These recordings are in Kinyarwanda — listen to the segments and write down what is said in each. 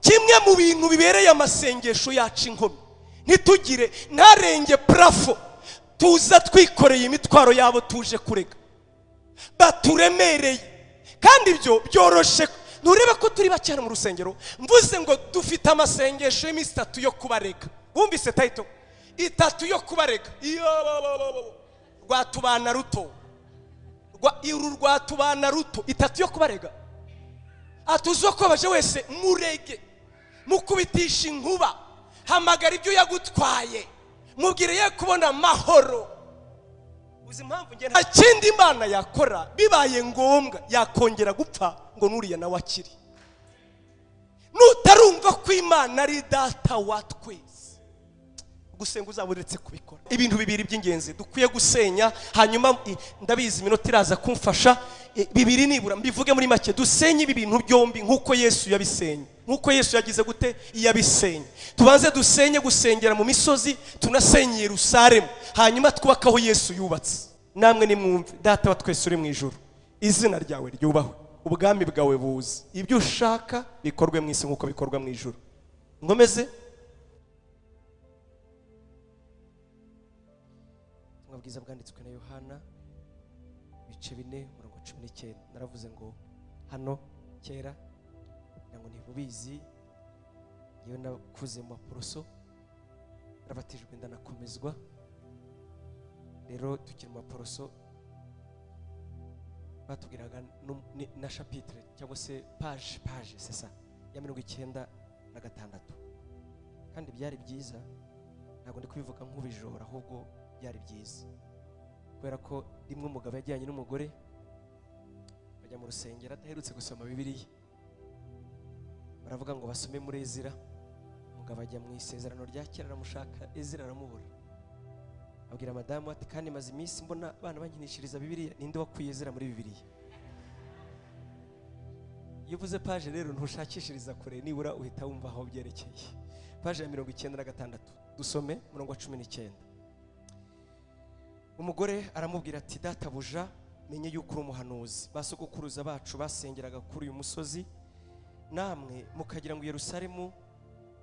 kimwe mu bintu bibereye amasengesho yacu inkomyi, ntitugire ntarenge parafo, tuza twikoreye imitwaro yabo tuje kurega, baturemereye. Kandi ibyo byoroshe, nurebe ko turi bake mu rusengero, mvuze ngo dufite amasengesho y'iminsi 3 yo kubarega. Wumvise title 3 yo kubarega? Rwatubana ruto, rwatubana ruto, 3 yo kubarega. Atuzokobaje wese murege, mukubitisha inkuba, hamagara ibyo yagutwaye, mubwire ye kubona mahoro. Uzi impamvu nge nta kindi Imana yakora, bibaye ngombwa yakongera gupfa ngo nuriya nawe akiri. Nutarumva ko Imana ari data wa twese, gusenga uzaburetse kubikora. Ibintu bibiri by'ingenzi dukwiye gusenya, hanyuma ndabizi iminota iraza kumfasha, bibiri nibura mbivuge muri make. Dusenye ibi bintu byombi nkuko Yesu yabisenye, nkuko Yesu yagize gute yabisenye. Tubanze dusenye gusengera mu misozi, tunasenye Yerusalemu, hanyuma twubakaho Yesu yubatse. Namwe nimwumve, data wa twese uri mu ijuru, izina ryawe ryubahwe, ubwami bwawe buze, ibyo ushaka bikorwe mu isi nkuko bikorwa mu ijuru. Ngomeze bwiza bwanditswe na Yohana ibice 4:19. Naravuze ngo hano kera ngo ntibubizi, yewe nakuze mu Apoloso, narabatijwe ndanakomezwa. Rero tukiri mu Apoloso batubwiraga na chapitre cyangwa se page c'est ça ya 96, kandi byari byiza. Ntabwo ndi kubivuga nk'ubijora, ahubwo byari byiza, kubera ko rimwe umugabo yajyanye n'umugore bajya mu rusengero adaherutse gusoma Bibiliya. Baravuga ngo basome muri Ezira. Umugabo ajya mu isezerano rya kera aramushaka, Ezira aramubura. Abwira madamu ati kandi maze iminsi mbona abana bankinishiriza Bibiliya, ninde wakwiye Ezira muri Bibiliya? Iyo uvuze page rero ntushakishiriza kure, nibura uhita wumva aho byerekeye. Page ya 96 dusome 19. Umugore aramubwira ati databuja, menye yuko uri umuhanuzi. Basogokuruza bacu basengeraga kuri uyu musozi, namwe mukagira ngo Yerusalemu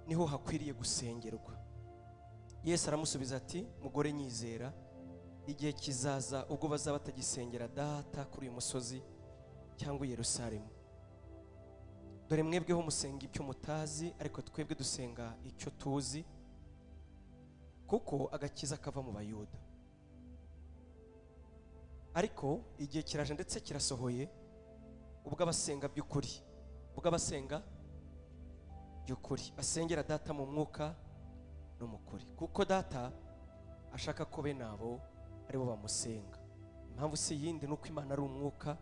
niho hakwiriye gusengerwa. Yesu aramusubiza ati mugore nyizera, igihe kizaza ubwo bazaba batagisengera data kuri uyu musozi cyangwa Yerusalemu. Dore mwebweho musenga icyo mutazi, ariko twebwe dusenga icyo tuzi, kuko agakiza kava mu Bayuda. Ariko igihe kiraje ndetse kirasohoye ubwo abasenga by'ukuri, ubwo abasenga by'ukuri basengera data mu mwuka no mu kuri, kuko data ashaka ko bene abo aribo bamusenga. Impamvu si yindi nuko Imana ari umwuka,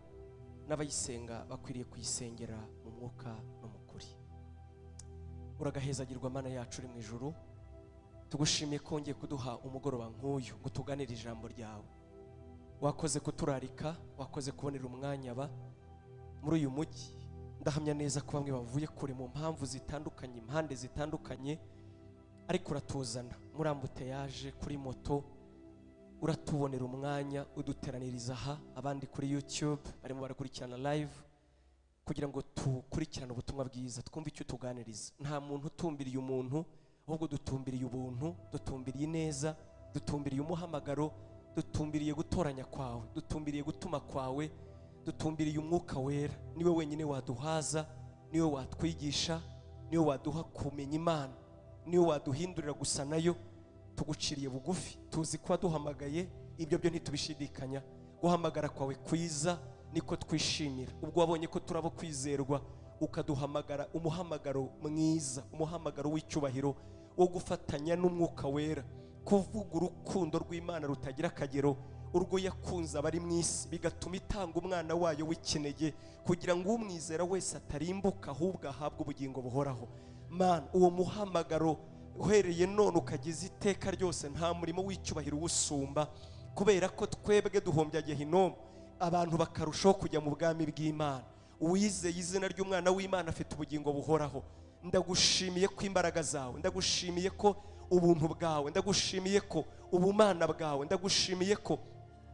n'abayisenga bakwiriye kuyisengera mu mwuka no mu kuri. Uragahezagirwa Mana yacu uri mu ijuru, tugushimiye ko ngiye kuduha umugoroba nk'uyu ngo tuganire ijambo ryawe. Wakoze kuturarika, wakoze kubonera umwanya muri uyu mujyi. Ndahamya neza ko bamwe bavuye kure mu mpamvu zitandukanye, impande zitandukanye, ariko uratuzana muri ambuteyaje, kuri moto, uratubonera umwanya uduteraniriza aha, abandi kuri YouTube barimo barakurikirana live, kugira ngo tukurikirane ubutumwa bwiza, twumve icyo tuganiriza. Nta muntu utumbiriye umuntu, ahubwo dutumbiriye ubuntu, dutumbiriye neza, dutumbiriye umuhamagaro, dutumbiriye gutoranya kwawe, dutumbiriye gutuma kwawe, dutumbiriye umwuka wera. Niwe wenyine waduhaza, niwe watwigisha, niwe waduha kumenya Imana, niwe waduhindurira gusa nayo. Tuguciriye bugufi, tuzi ko waduhamagaye, ibyo byo ntitubishidikanya. Guhamagara kwawe kwiza niko twishimira. Ubwo wabonye ko turabo kwizerwa, ukaduhamagara umuhamagaro mwiza, umuhamagaro w'icyubahiro wo gufatanya n'umwuka wera, kuvuga urukundo rw'Imana rutagira akagero, urwo yakunze abari mu isi, bigatuma itanga umwana wayo w'ikinege, kugira ngo umwizera wese atarimbuka, ahubwo ahabwe ubugingo buhoraho. Mana, uwo muhamagaro uhereye none ukagize iteka ryose, nta murimo w'icyubahiro usumba, kubera ko twebwe duhombya Gehinomu, abantu bakarushaho kujya mu bwami bw'Imana. Uwizeye izina ry'umwana w'Imana afite ubugingo buhoraho. Ndagushimiye ko imbaraga zawe, ndagushimiye ko ubuntu bwawe, ndagushimiye ko ubumana bwawe, ndagushimiye ko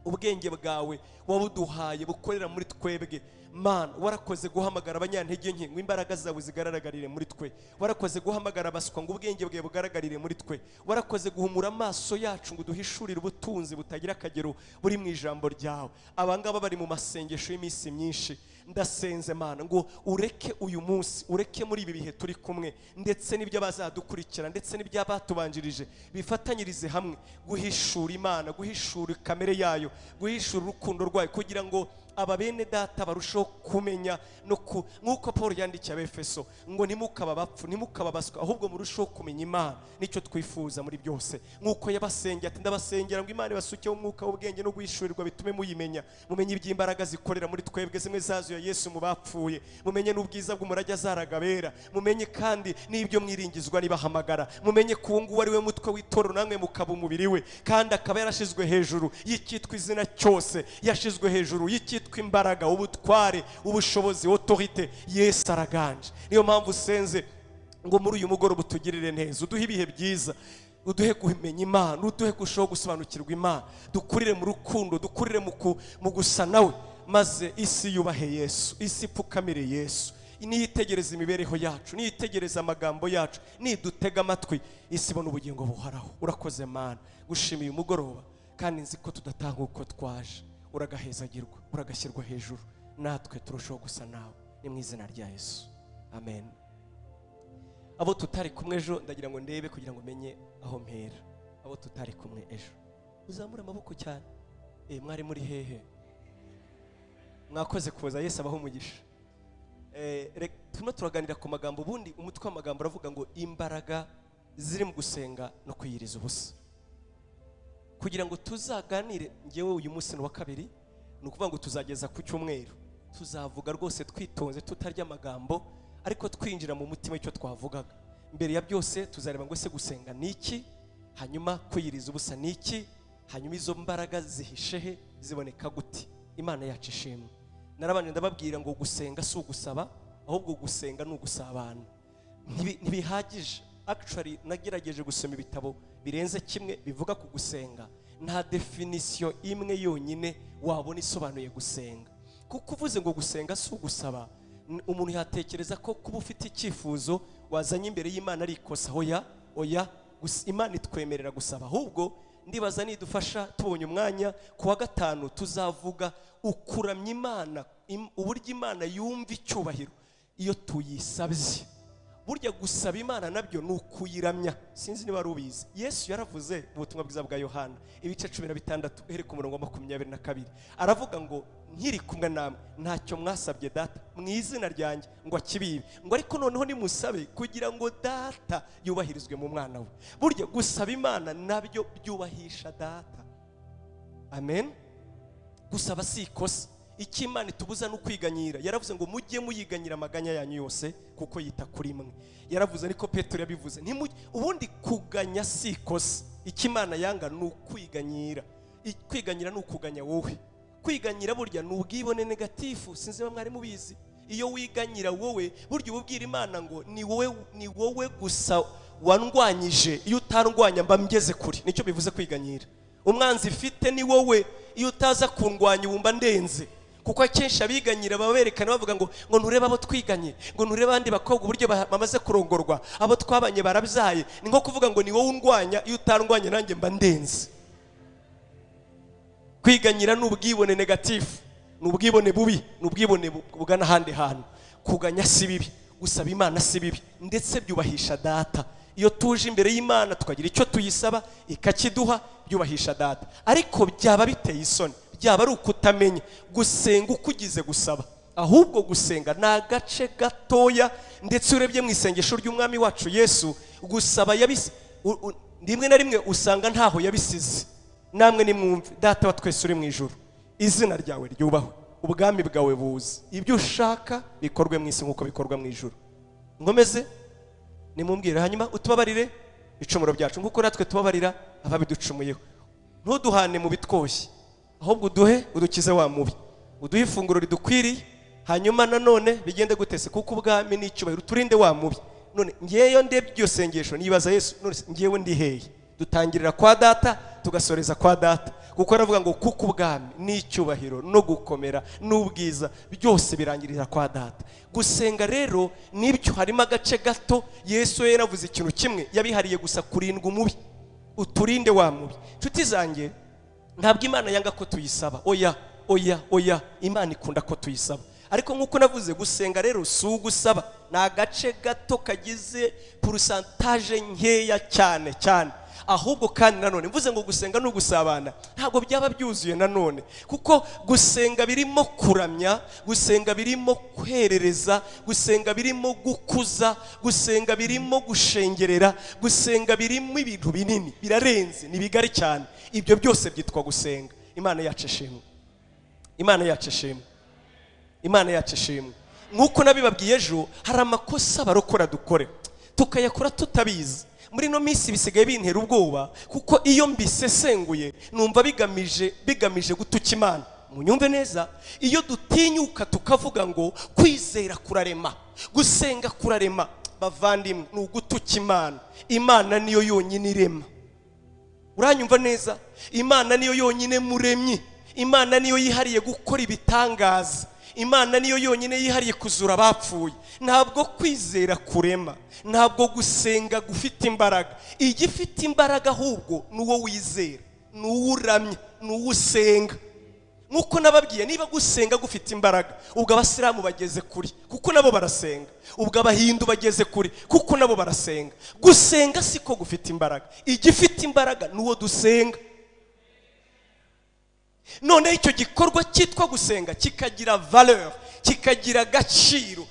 ubwenge bwawe wabuduhaye bukorera muri twebwe. Mana, warakoze guhamagara abanyantege nke ngo imbaraga zawe zigaragarire muri twe. Warakoze guhamagara abaswa ngo ubwenge bwawe bugaragarire muri twe. Warakoze guhumura amaso yacu ngo duhishurire ubutunzi butagira akagero buri mu ijambo ryawe. Abangaba bari mu masengesho y'iminsi myinshi, ndasenze Mana ngo ureke uyu munsi, ureke muri ibi bihe turi kumwe, ndetse n'ibyo bazadukurikira, ndetse n'ibyo batubanjirije, bifatanyirize hamwe guhishura Imana, guhishura kamere yayo, guhishura urukundo rwayo, kugira ngo aba bene data barushaho kumenya no nk'uko Paul yandikiye Abefeso ngo ntimukaba bapfu, ntimukaba baswa, ahubwo murushaho kumenya Imana. Nicyo twifuza muri byose, nk'uko yabasengeye ati ndabasengera ngo Imana ibasukeho umwuka w'ubwenge no guhishurirwa bitume muyimenya, mumenye iby'imbaraga zikorera muri twebwe, zimwe zazuye Yesu mu bapfuye, mumenye n'ubwiza bw'umurage azaragabera, mumenye kandi n'ibyo mwiringizwa nibahamagara, mumenye ko uwo nguwo ari we mutwe w'itorero, namwe mukaba umubiri we, kandi akaba yarashizwe hejuru y'icyitwa izina cyose, yashizwe hejuru y'icyitwa imbaraga, ubutware, ubushobozi, autorite. Yesu araganje. Niyo mpamvu senze ngo muri uyu mugoroba utugirire neza, uduhe ibihe byiza, uduhe kumenya Imana, uduhe gushaho gusobanukirwa Imana, dukurire mu rukundo, dukurire mu gusa nawe, maze isi yubahe Yesu, isi ipfukamire Yesu, niyitegereza imibereho yacu, niyitegereza amagambo yacu, nidutega amatwi, isi ibona ubugingo buhoraho. Urakoze Mana, gushimiye umugoroba, kandi nzi ko tudatanga uko twaje. Uragahezagirwa, uragashyirwa hejuru, natwe turushaho gusa nawe, ni mu izina rya Yesu, amen. Abo tutari kumwe ejo ndagira ngo ndebe kugira ngo menye aho mpera. Abo tutari kumwe ejo uzamura amaboko cyane. Mwari muri hehe? Mwakoze kuza. Yesu abaho umugisha. Turimo turaganira ku magambo, ubundi umutwe w'amagambo aravuga ngo imbaraga ziri mu gusenga no kwiyiriza ubusa. Kugira ngo tuzaganire ngewe uyu munsi wa kabiri, ni ukuvuga ngo tuzageza ku cyumweru, tuzavuga rwose twitonze, tutarya amagambo, ariko twinjira mu mutima icyo twavugaga. Mbere ya byose tuzareba ngo se gusenga ni iki, hanyuma kwiyiriza ubusa ni iki, hanyuma izo mbaraga zihishe he, ziboneka gute. Imana yacu ishimwe. Narabanje ndababwira ngo gusenga si ugusaba, ahubwo gusenga ni ugusabana. Ntibihagije. Actually nagerageje gusoma ibitabo birenze kimwe bivuga ku gusenga, nta definition imwe yonyine wabona isobanuye gusenga. Kuko uvuze ngo gusenga si ugusaba, umuntu yatekereza ko kuba ufite icyifuzo wazanye imbere y'Imana ari ikosa. Oya, Imana itwemerera gusaba. Ahubwo ndibaza nidufasha tubonye umwanya ku wa gatanu tuzavuga ukuramya Imana, uburyo Imana yumva icyubahiro iyo tuyisabye. Burya gusaba Imana nabyo ni ukuyiramya. Sinzi niba ari ubizi. Yesu yaravuze mu butumwa bwiza bwa Yohana ibice 16 uhereye ku murongo wa 22, aravuga ngo nkiri kumwe namwe ntacyo mwasabye data mu izina ryanjye ngo akibibe, ngo ariko noneho nimusabe kugira ngo data yubahirizwe mu mwana we. Burya gusaba Imana nabyo byubahisha data. Amen. Gusaba si ikosa. Iki Imana itubuza no kwiganyira. Yaravuze ngo mujye muyiganyira amaganya yanyu yose kuko yita kuri mwe. Yaravuze niko Petero yabivuze. Ubundi kuganya si ikosa. Iki Imana yanga ni ukwiganyira. Kwiganyira ni ukuganya wowe. Kwiganyira burya ni ubwibone negatifu. Sinzi ba mwari mubizi. Iyo wiganyira wowe burya ububwira Imana ngo ni wowe gusa wandwanyije, iyo utarwanya mba mgeze kuri. Nicyo bivuze kwiganyira. Umwanzi ifite ni wowe, iyo utaza kundwanya wumva ndenze. Kuko akenshi abiganyira baberekana bavuga ngo ntureba abo twiganye, ngo ntureba abandi bakobwa uburyo bamaze kurongorwa, abo twabanye barabyaye. Ni nko kuvuga ngo ni wowe undwanya, iyo utarwanya nanjye mba ndenze. Kwiganyira ni ubwibone negatifu, ni ubwibone bubi, ni ubwibone bugana ahandi hantu. Kuganya si bibi, gusaba Imana si bibi, ndetse byubahisha data. Iyo tuje imbere y'Imana tukagira icyo tuyisaba ikakiduha, byubahisha data. Ariko byaba biteye isoni, byaba ari ukutamenya gusenga ukugize gusaba. Ahubwo gusenga ni agace gatoya, ndetse urebye mu isengesho ry'umwami wacu Yesu, gusaba rimwe na rimwe usanga ntaho yabisize. Namwe nimwumve, data wa twese uri mu ijuru, izina ryawe ryubahwe, ubwami bwawe buze, ibyo ushaka bikorwe mu isi nk'uko bikorwa mu ijuru. Ngomeze nimumbwire, hanyuma utubabarire ibicumuro byacu nk'uko natwe tubabarira ababiducumuyeho. Ntuduhane mu bitwoshye, ahubwo udukize wa mubi, uduhe ifunguro ridukwiriye. Hanyuma nanone bigende gutese kuko ubwami n'icyubahiro turinde wa mubi. None ngiyeyo ndebye iryo sengesho nibaza Yesu, none ngiyewe ndi hehe? Dutangirira kwa data tugasoreza kwa data, kuko aravuga ngo kuko ubwami n'icyubahiro no gukomera n'ubwiza byose birangirira kwa data. Gusenga rero nibyo harimo agace gato. Yesu yaravuze ikintu kimwe, yabihariye gusa kurindwa umubi, uturinde wa mubi. Nshuti zanjye, ntabwo Imana yanga ko tuyisaba, oya, Imana ikunda ko tuyisaba. Ariko nk'uko navuze, gusenga rero si ugusaba, ni agace gato kagize pourcentage nkeya cyane, ahubwo kandi nanone mvuze ngo gusenga no gusabana ntabwo byaba byuzuye nanone, kuko gusenga birimo kuramya, gusenga birimo kwerereza, gusenga birimo gukuza, gusenga birimo gushengerera, gusenga birimo ibintu binini birarenze, ni bigari cyane. Ibyo byose byitwa gusenga. Imana yacu ishimwe, Imana yacu ishimwe, Imana yacu ishimwe. Nk'uko nabibabwiye ejo, hari amakosa barokora dukore tukayakora tutabizi. Muri no minsi bisigaye bintera ubwoba, kuko iyo mbisesenguye numva bigamije gutuka Imana. Munyumve neza, iyo dutinyuka tukavuga ngo kwizera kurarema, gusenga kurarema, bavandimwe, ni ugutuka Imana. Imana niyo yonyine irema. Uranyumva neza? Imana niyo yonyine muremyi. Imana niyo yihariye gukora ibitangaza. Imana niyo yonyine yihariye kuzura abapfuye. Ntabwo kwizera kurema, ntabwo gusenga gufite imbaraga. Igifite imbaraga ahubwo nuwo wizera, nuwo uramya, nuwo usenga. Nkuko nababwiye, niba gusenga gufite imbaraga, ubwo abasilamu bageze kuri, kuko nabo barasenga. Ubwo abahindu bageze kuri, kuko nabo barasenga. Gusenga siko gufite imbaraga, igifite imbaraga nuwo dusenga. None icyo gikorwa cyitwa gusenga kikagira valeur, kikagira agaciro,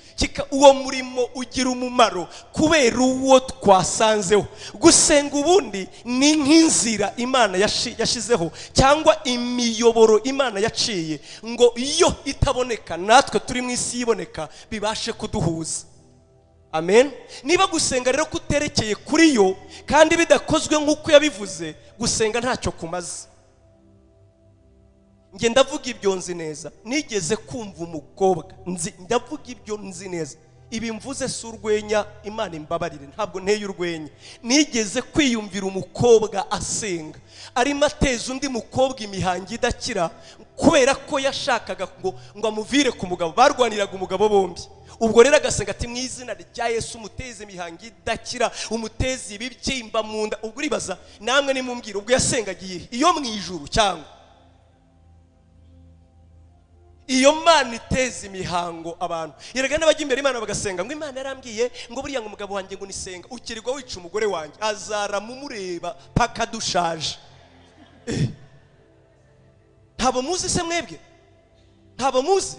uwo murimo ugira umumaro kubera uwo twasanzeho. Gusenga ubundi ni nk'inzira Imana yashizeho, cyangwa imiyoboro Imana yaciye ngo iyo itaboneka natwe turi mu isi iboneka bibashe kuduhuza. Amen. Niba gusenga rero kuterekeye kuri yo kandi bidakozwe nk'uko yabivuze, gusenga ntacyo kumaze. Nge ndavuga ibyo nzi neza, nigeze kumva umukobwa ndavuga ibyo nzi neza, ibi mvuze si urwenya, Imana imbabarire, ntabwo nteye urwenya. Nigeze kwiyumvira umukobwa asenga arimo ateza undi mukobwa imihango idakira, kubera ko yashakaga ngo amuvire ku mugabo, barwaniraga umugabo bombi. Ubwo rero agasenga ati mu izina rya Yesu umuteze imihango idakira, umuteze ibibyimba mu nda. Ubwo uribaza namwe nimumbwira, ubwo yasengagiye iyo mu ijuru cyangwa iyo Mana iteza imihango abantu? Yerega n'abajya imbere Imana bagasenga ngo Imana yarambwiye ngo buriya ngo umugabo wanjye ngo nisenga, ukirirwa wica umugore wanjye, azara mumureba paka dushaje. Ntabo muzi se mwebwe? Ntabo muzi?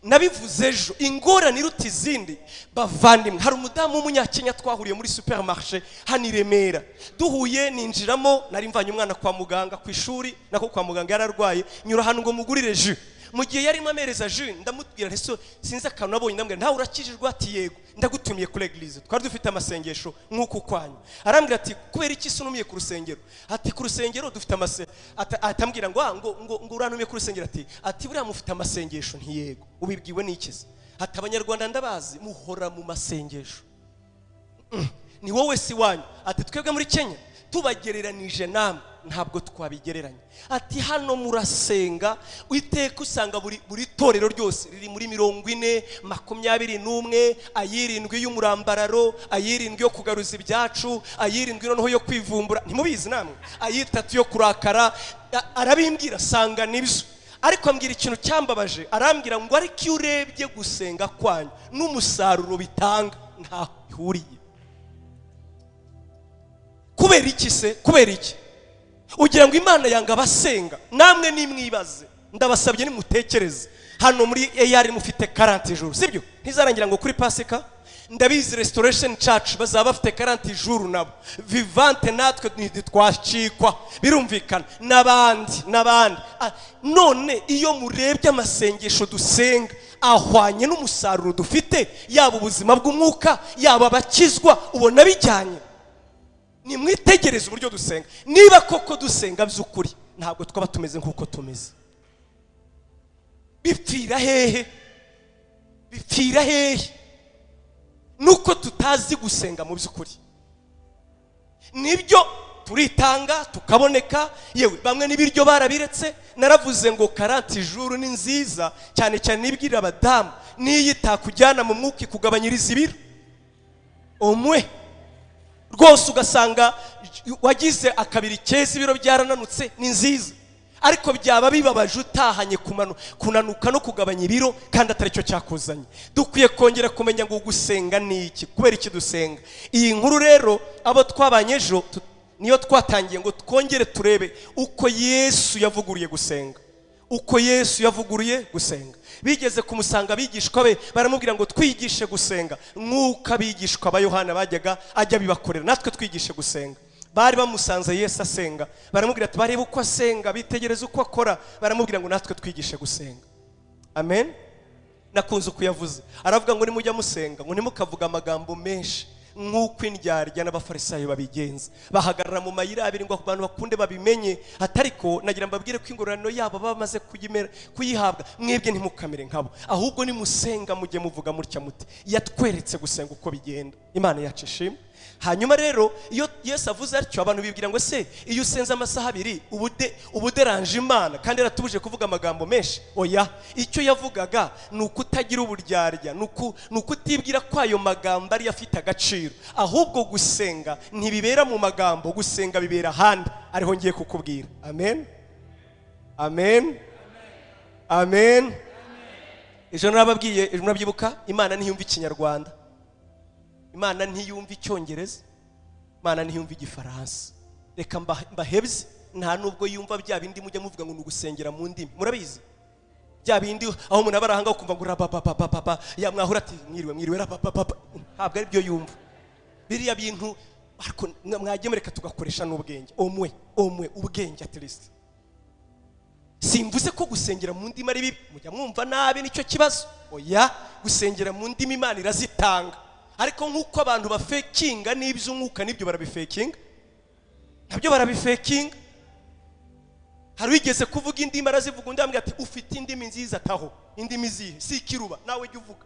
Nabivuze ejo, ingorane iruta izindi bavandimwe. Hari umudamu w'umunyakenya twahuriye muri supermarché hano i Remera. Duhuye ninjiramo, nari mvanye umwana kwa muganga ku ishuri, nako kwa muganga yararwaye, nyura hano ngo mugurire jus. Mu gihe yarimo amereza jus, ndamubwira nti sinzi akantu nabonye, ndambwira ntawe urakijijwe? Ati yego, ndagutumiye kuri eglise, twari dufite amasengesho nk'uko kwanyu. Arambwira ati kubera iki sunumiye ku rusengero? Ati ku rusengero dufite atambwira ngo uranumiye ku rusengero? Ati buriya mufite amasengesho? Nti yego. Ubibwiwe n'ikizi? Ati Abanyarwanda ndabazi muhora mu masengesho. Ni wowe si wanyu? Ati twebwe muri Kenya tubagereranije namwe ntabwo twabigereranya. Ati hano murasenga iteka usanga buri torero ryose riri muri 40, 21, ayirindwi y'umurambararo, ayirindwi yo kugaruza ibyacu, ayirindwi noneho yo kwivumbura. Ntimubizi namwe? Ayitatu yo kurakara. Arabimbwira sanga nibyo. Ariko ambwira ikintu cyambabaje, arambwira ngo ariko iyo urebye gusenga kwanyu n'umusaruro bitanga ntaho ihuriye. Kubera iki se? Kubera iki? Ugira ngo Imana yanga abasenga? Namwe nimwibaze, ndabasabye nimutekereze. Hano muri AR mufite 40 jours, sibyo? Ntizarangira ngo kuri Pasika ndabizi Restoration Church bazaba bafite 40 jours nabo. Vivante natwe ntitwacikwa, birumvikana n'abandi. None iyo murebye amasengesho dusenga ahwanye n'umusaruro dufite, yaba ubuzima bw'umwuka, yaba abakizwa, ubona bijyanye. Nimwitegereze uburyo dusenga. Niba koko dusenga by'ukuri, ntabwo twaba tumeze nk'uko tumeze. Bipfira hehe? Bipfira hehe? Nuko tutazi gusenga mu by'ukuri. Nibyo turitanga tukaboneka, yewe bamwe n'ibiryo barabiretse. Naravuze ngo 40 jours ni nziza cyane cyane nibwira abadamu, niyi takujyana mu mwuka kugabanyiriza ibiro omwe rwose, ugasanga wagize akabiri keza ibiro byarananutse, ni nziza. Ariko byaba bibabaje utahanye kunanuka no kugabanya ibiro kandi atari cyo cyakuzanye. Dukwiye kongera kumenya ngo gusenga ni iki, kubera iki dusenga. Iyi nkuru rero abo twabanye ejo niyo twatangiye ngo twongere turebe uko Yesu yavuguriye gusenga, uko Yesu yavuguruye gusenga. Bigeze kumusanga abigishwa be baramubwira ngo twigishe gusenga nk'uko abigishwa ba Yohana bajyaga ajya bibakorera, natwe twigishe gusenga. Bari bamusanze Yesu asenga, baramubwira ati barebe uko asenga, bitegereze uko akora, baramubwira ngo natwe twigishe gusenga. Amen. Nakunze uko yavuze, aravuga ngo nimujya musenga ngo ntimukavuga amagambo menshi nk'uko indyarya n'abafarisayo babigenza, bahagarara mu mayira abiri ngo abantu bakunde babimenye. Atariko nagira mbabwire ko ingororano yabo bamaze kuyihabwa, mwebwe ntimukamere nkabo, ahubwo nimusenga mujye muvuga mutya muti yatweretse gusenga uko bigenda. Imana yacu ishimwe. Hanyuma rero iyo Yesu avuze atyo abantu bibwira ngo se iyo usenze amasaha abiri ubuderanje Imana kandi yaratubuje kuvuga amagambo menshi. Oya, icyo yavugaga ni ukutagira uburyarya, ni ukutibwira ko ayo magambo ari afite agaciro, ahubwo gusenga ntibibera mu magambo, gusenga bibera ahandi. Ariho ngiye kukubwira. Amen, amen, amen. Ejo nababwiye, murabyibuka, Imana ntiyumva Ikinyarwanda, Imana ntiyumva Icyongereza, Imana ntiyumva Igifaransa. Reka mbahebye, nta nubwo yumva bya bindi mujya muvuga ngo nugusengera mu ndimi. Murabizi bya bindi aho umuntu abarahanga ukumva ngo rapapapapa ya mwahura ati mwiriwe rapapapa, ntabwo ari byo yumva. Biriya bintu ariko mwagemureka tugakoresha n'ubwenge, omwe ubwenge at least. Simvuze ko gusengera mu ndimi ari bibi, mujya mwumva nabi nicyo kibazo. Oya, gusengera mu ndimi Imana irazitanga, ariko nk'uko abantu bafekinga n'iby'umwuka nibyo barabifekinga, nabyo barabifekinga. Hari wigeze kuvuga indimi arazivuga, undi ambwira ati ufite indimi nziza taho. Indimi zihe? Si ikiruba, nawe jya uvuga.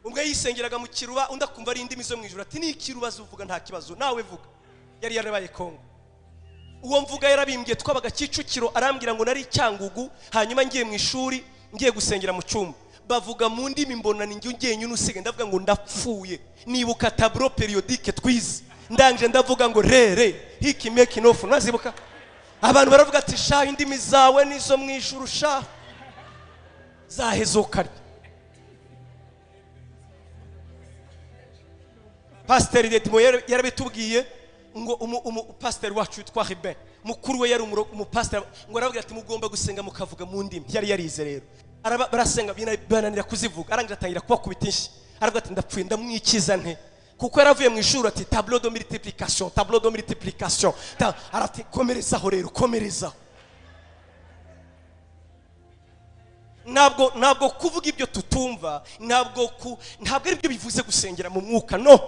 Umwe yisengeraga mu kiruba, undi akumva ari indimi zo mu ijuru, ati ni ikiruba zuvuga nta kibazo, nawe vuga. Yari yarabaye Kongo. Uwo mvuga yarabimbye twabaga Kicukiro, arambwira ngo nari Cyangugu, hanyuma ngiye mu ishuri, ngiye gusengera mu cyumba, bavuga mu ndimi mbona ni njye ngenyine usige, ndavuga ngo ndapfuye. Nibuka tableau periodique twize, ndangije ndavuga ngo rere hiki making off, nazibuka. Abantu baravuga ati sha indimi zawe nizo mu ijuru sha zahezoka. Pasteur Dedmo yarabitubwiye ngo pasteur wacu yitwa Heben, mukuru we yari umupasteur, ngo aravuga ati mugomba gusenga mukavuga mu ndimi. Yari yarize rero, barasenga bananira kuzivuga, arangira atangira kubakubita inshyi, aravuga ati ndapfuye ndamwikiza nte, kuko yaravuye mu ishuri ati tableau de multiplication. Arati komerezaho rero, komerezaho. Ntabwo kuvuga ibyo tutumva, ntabwo ari byo bivuze gusengera mu mwuka. No.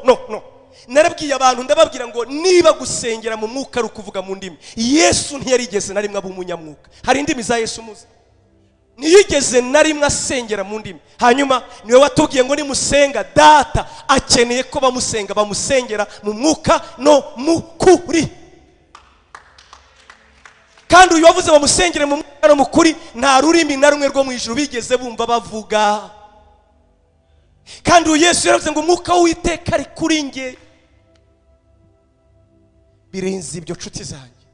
Narabwiye abantu ndababwira ngo niba gusengera mu mwuka ari ukuvuga mu ndimi, Yesu ntiyarigeze na rimwe aba umunyamwuka. Hari indimi za Yesu muzi, ntiyigeze na rimwe asengera mu ndimi. Hanyuma niwe watubwiye ngo nimusenga, data akeneye ko bamusengera mu mwuka no mu kuri. Kandi uyu wavuze bamusengere mu mwuka no mu kuri, nta rurimi na rumwe rwo mu ijuru bigeze bumva bavuga. Kandi uyu Yesu yaravuze ngo umwuka w'Uwiteka ari kuri nge. Birenze ibyo nshuti zanjye,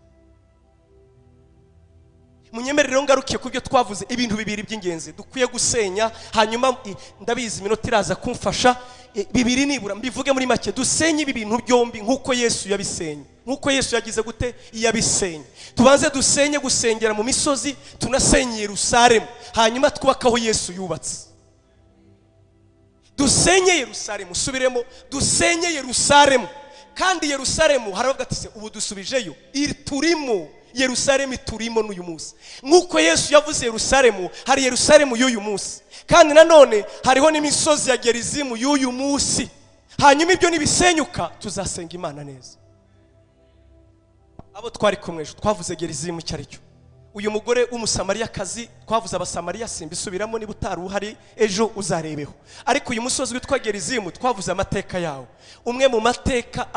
munyemerero ngarukiye ku byo twavuze, ibintu bibiri by'ingenzi dukwiye gusenya. Hanyuma ndabizi iminota iraza kumfasha, bibiri nibura mbivuge muri make. Dusenye ibi bintu byombi nk'uko Yesu yabisenye, nk'uko Yesu yagize gute yabisenye. Tubanze dusenye gusengera mu misozi, tunasenye Yerusalemu, hanyuma twubakaho Yesu yubatse. Dusenye Yerusalemu, subiremo, dusenye Yerusalemu. Kandi Yerusalemu haravuga ati se ubu dusubijeyo, turimo Yerusalemu turimo n'uyu munsi. Nk'uko Yesu yavuze Yerusalemu, hari Yerusalemu y'uyu munsi, kandi nanone hariho n'imisozi ya Gerizimu y'uyu munsi. Hanyuma ibyo nibisenyuka tuzasenga Imana neza. Abo twari kumwe twavuze Gerizimu icyo ari cyo. Uyu mugore w'umusamariyakazi twavuze abasamariya, simbisubiramo, niba utari uhari ejo uzarebeho. Ariko uyu musozi witwa Gerizimu twavuze amateka yawo. Umwe mu mateka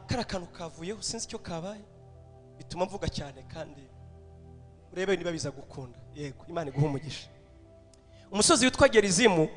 karakantu kavuyeho sinzi icyo kabaye bituma mvuga cyane kandi urebe niba biza gukunda. Yego, Imana iguha umugisha. Umusozi witwa Gerizimu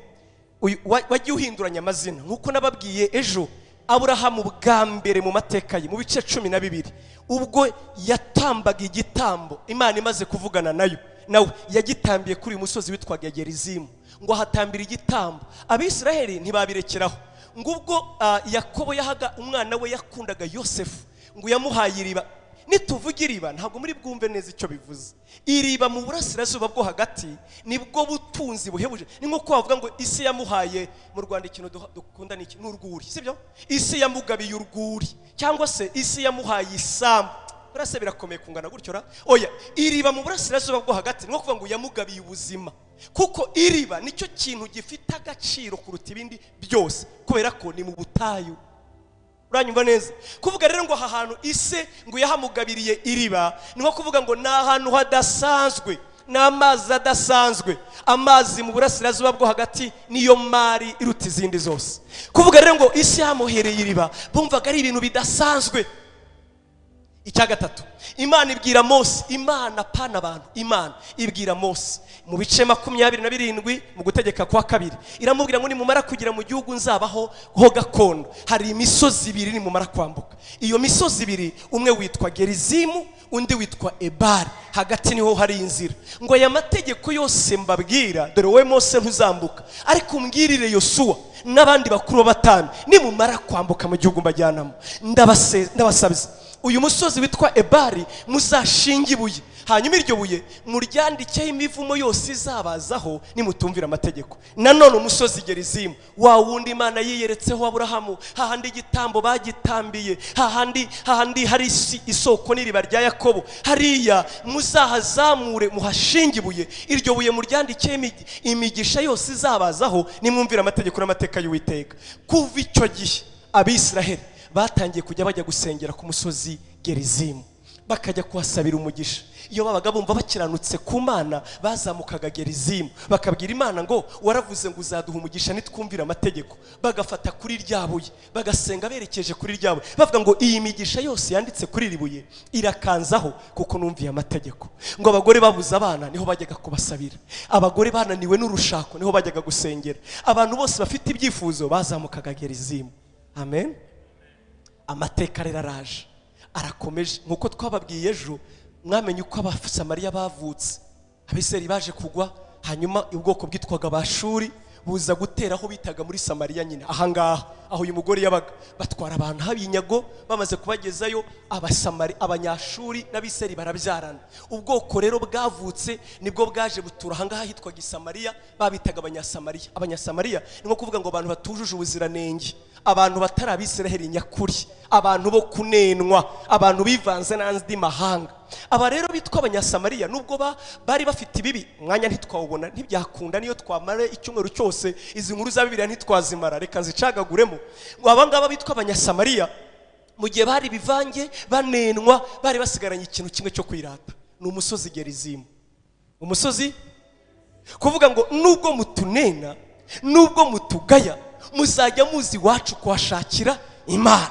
wagiye uhinduranya amazina nkuko nababwiye ejo. Aburahamu bwa mbere mu mateka ye mu bice 12 ubwo yatambaga igitambo Imana imaze kuvugana nayo, nawe yagitambiye kuri uyu musozi witwaga Gerizimu ngo ahatambira igitambo. Abisiraheli ntibabirekeraho ngo ubwo Yakobo yahaga umwana we yakundaga Yosefu ngo yamuhaye iriba. Nituvuga iriba ntabwo muri bwumve neza icyo bivuze. Iriba mu burasirazuba bwo hagati nibwo butunzi buhebuje. Ni nko kwavuga ngo isi yamuhaye mu Rwanda ikintu dukunda n'iki n'urwuri, sibyo? Isi yamugabiye urwuri cyangwa se isi yamuhaye isambu. Burase birakomeye kungana gutyo ra. Oya, iriba mu burasirazuba bwo hagati ni nko kuvuga ngo yamugabiye ubuzima, kuko iriba nicyo kintu gifite agaciro kuruta ibindi byose kubera ko ni mu butayu. Uranyumva neza? Kuvuga rero ngo aha hantu ise ngo yahamugabiriye iriba ni nko kuvuga ngo na ahantu hadasanzwe, n'amazi adasanzwe. Amazi mu burasirazuba bwo hagati niyo mari iruta izindi zose. Kuvuga rero ngo isi yamuhereye iriba bumvaga ari ibintu bidasanzwe. Icya gatatu, Imana ibwira Mose, Imana pana abantu, Imana ibwira Mose mu bice 27 mu gutegeka kwa kabiri, iramubwira ngo nimumara kugira mu gihugu nzabaho ho gakondo hari imisozi ibiri nimumara kwambuka. Iyo misozi ibiri umwe witwa Gerizimu undi witwa Ebali, hagati niho hari inzira. Ngo aya mategeko yose mbabwira dore wowe Mose ntuzambuka, ariko umbwirire Yosuwa n'abandi bakuru b'abatanu nimumara kwambuka mu gihugu mbajyanamo. Ndabasabiza uyu musozi witwa Ebali muzashinga ibuye, hanyuma iryo buye muryandikeho imivumo yose izabazaho nimutumvira amategeko. Nanone umusozi Gerizimu wa wundi Imana yiyeretseho Aburahamu, hahandi igitambo bagitambiye, hahandi hari isoko n'iriba rya Yakobo, hariya muzahazamure muhashinga ibuye. Iryo buye muryandikeho imigisha yose izabazaho nimwumvira amategeko n'amateka y'Uwiteka. Kuva icyo gihe Abisiraheli batangiye kujya bajya gusengera ku musozi Gerizimu, bakajya kuhasabira umugisha. Iyo babaga bumva bakiranutse ku Mana bazamukaga Gerizimu bakabwira Imana ngo waravuze ngo uzaduha umugisha nitwumvira amategeko. Bagafata kuri ryabuye bagasenga berekeje kuri ryabuye bavuga ngo iyi migisha yose yanditse kuri iri buye irakanzaho kuko numviye amategeko. Ngo abagore babuze abana niho bajyaga kubasabira, abagore bananiwe n'urushako niho bajyaga gusengera, abantu bose bafite ibyifuzo bazamukaga Gerizimu. Amen. Amateka rero araje arakomeje nkuko twababwiye ejo. Mwamenye uko Abasamariya bavutse. Abisirayeli baje kugwa, hanyuma ubwoko bwitwaga Bashuri buza gutera aho bitaga muri Samariya nyine ahangaha aho uyu mugore yabaga. Batwara abantu habinyago, bamaze kubagezayo Abanyashuri n'Abisirayeli barabyarana. Ubwoko rero bwavutse nibwo bwaje butura ahangaha hitwaga Samariya, babitaga Abanyasamariya. Abanyasamariya ni nko kuvuga ngo abantu batujuje ubuziranenge, abantu batari Abisirayeli nyakuri, abantu bo kunenwa, abantu bivanze n'andi mahanga. Aba rero bitwa Abanyasamariya nubwo bari bafite ibibi, mwanya ntitwawubona ntibyakunda niyo twamara icyumweru cyose izi nkuru za Bibiliya ntitwazimara, reka zicagaguremo. Ngo abangaba bitwa Abanyasamariya mu gihe bari bivange banenwa, bari basigaranye ikintu kimwe cyo kwirata, ni umusozi Gerizimu. Umusozi kuvuga ngo nubwo mutunena, nubwo mutugaya, muzajya muzi wacu kuhashakira Imana.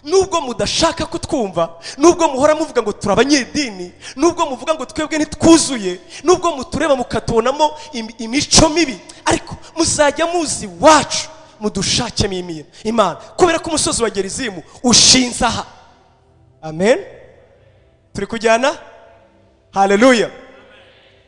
Nubwo mudashaka kutwumva, nubwo muhora muvuga ngo turabanyedini, nubwo muvuga ngo twebwe ntitwuzuye, nubwo mutureba mukatubonamo imico mibi, ariko muzajya muzi wacu mudushakemo Imana, kubera ko umusozi wa Gerizimu ushinze aha. Amen. Turi kujyana? Haleluya.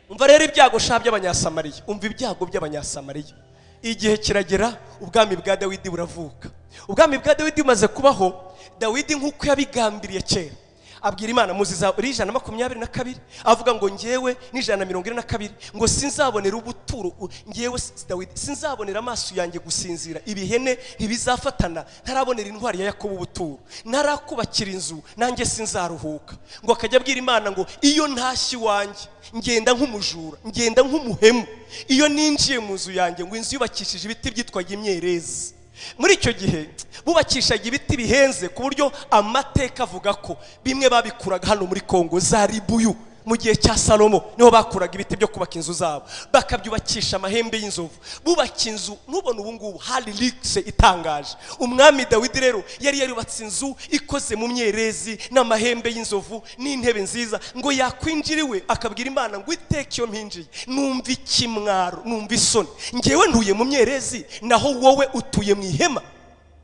Umva rero ibyago by'Abanyasamariya, umva ibyago by'Abanyasamariya. Igihe kiragera ubwami bwa Dawidi buravuka. Ubwami bwa Dawidi bumaze kubaho, Dawidi nk'uko yabigambiriye kera abwira Imana mu Zaburi 122 avuga ngo ngewe n'142 ngo sinzabonera ubuturo, ngewe Dawidi sinzabonera amaso yanjye gusinzira, ibihene ntibizafatana, ntarabonera intwari ya Yakobo ubuturo, ntarakubakira inzu nanjye sinzaruhuka. Ngo akajya abwira Imana ngo iyo ntashyi wanjye ngenda nk'umujura, ngenda nk'umuhemu, iyo ninjiye mu nzu yanjye ngo inzu yubakishije ibiti byitwaga imyerezi. Muri icyo gihe bubakishaga ibiti bihenze ku buryo amateka avuga ko bimwe babikuraga hano muri Kongo za ribuyu mu gihe cya Salomo niho bakuraga ibiti byo kubaka inzu zabo, bakabyubakisha amahembe y'inzovu. Bubaka inzu nubona ubu ngubu hari luxe itangaje. Umwami Dawidi rero yari yarubatse inzu ikoze mu myerezi n'amahembe y'inzovu n'intebe nziza, ngo yakwinjiriwe akabwira Imana ngo iteke iyo mpinjiye numva ikimwaro, numva isoni, ngewe ntuye mu myerezi naho wowe utuye mu ihema,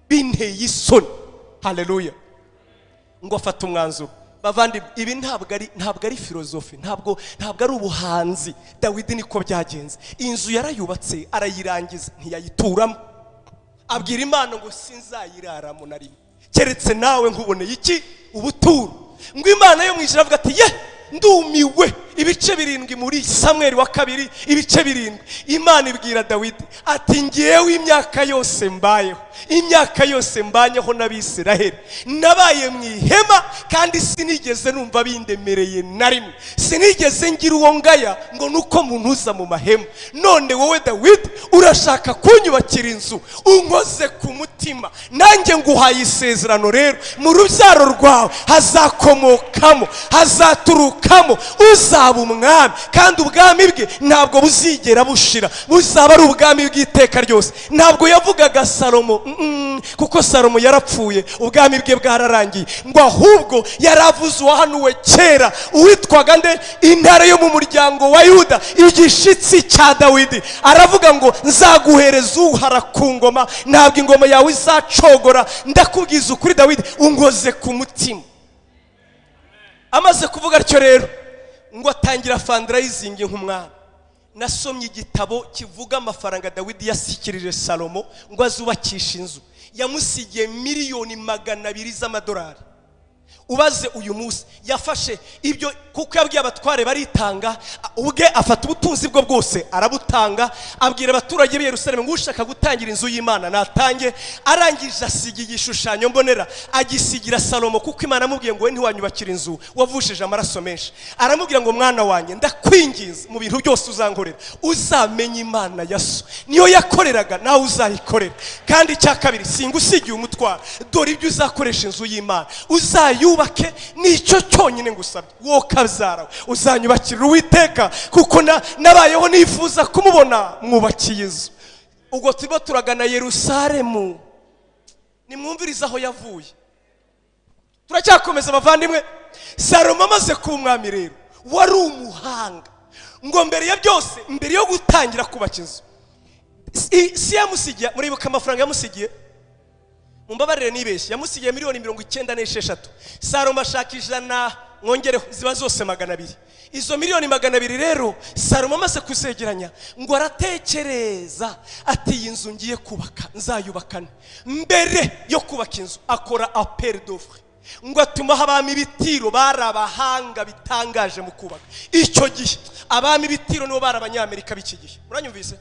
binteye isoni. Haleluya. Ngo afata umwanzuro. Bavandi, ibi ntabwo ari filozofi, ntabwo ari ubuhanzi. Dawidi niko byagenze. Inzu yarayubatse arayirangiza, ntiyayituramo. Abwira Imana ngo sinzayiraramo na rimwe keretse nawe nkuboneye iki ubuturo. Ngo Imana yo mwijira avuga ati ye ndumiwe. Ibice 7 muri Samuel wa 2 ibice 7. Imana ibwira Dawidi ati ngewe imyaka yose mbayeho, imyaka yose mbanyeho n'Abisiraheli nabaye mu ihema kandi sinigeze numva bindemereye na rimwe, sinigeze ngira uwo ngaya ngo nuko muntuza mu mahema. None wowe Dawidi urashaka kunyubakira inzu unkoze ku mutima, nanjye nguhaye isezerano rero mu rubyaro rwawe hazakomokamo, hazaturukamo uzaba umwami, kandi ubwami bwe ntabwo buzigera bushira, buzaba ari ubwami bw'iteka ryose. Ntabwo yavugaga Salomo kuko Salomo yarapfuye, ubwami bwe bwararangiye, ngo ahubwo yaravuze uwahanuwe kera uwitwaga nde, intare yo mu muryango wa Yuda, igishitsi cya Dawidi. Aravuga ngo nzaguhereza uhara ku ngoma, ntabwo ingoma yawe izacogora. Ndakubwiza ukuri Dawidi ungoze ku mutima. Amaze kuvuga atyo rero ngo atangira fundraising nk'umwami. Nasomye igitabo kivuga amafaranga Dawidi yasikirije Salomo ngo azubakisha inzu, yamusigiye miliyoni 200 z'amadolari. Ubaze uyu munsi yafashe ibyo, kuko yabwiye abatware baritanga, ubwe afata ubutunzi bwo bwose arabutanga, abwira abaturage b'i Yerusalemu ngo ushaka gutangira inzu y'Imana natange. Arangije asiga igishushanyo mbonera agisigira Salomo, kuko Imana amubwiye ngo we ntiwanyubakira inzu wavushije amaraso menshi. Aramubwira ngo mwana wanjye ndakwinginze mu bintu byose uzankorera uzamenye Imana ya so, niyo yakoreraga nawe uzayikorera. Kandi cya kabiri singusigiye umutwaro, dore ibyo uzakoresha inzu y'Imana uzayubake, nicyo cyonyine ngusabye. Wowe kabyara uzanyubakira Uwiteka, kuko nabayeho nifuza kumubona mwubakiye inzu. Ubwo turimo turagana Yerusalemu, nimwumviriza aho yavuye. Turacyakomeza bavandimwe. Salomo amaze kuba umwami rero wari umuhanga, ngo mbere ya byose, mbere yo gutangira kubaka inzu, si yamusigiye, muribuka amafaranga yamusigiye, mumbabarire nibeshye, yamusigiye miliyoni 96. Salomo ashaka 100 mwongereho ziba zose 200. Izo miliyoni 200 rero Salomo amaze kuzegeranya, ngo aratekereza ati iyi nzu ngiye kubaka nzayubakane. Mbere yo kubaka inzu akora appel d'offre, ngo atuma abami bitiro bari abahanga bitangaje mu kubaka. Icyo gihe abami bitiro nibo bari abanyamerika b'iki gihe, uranyumvise?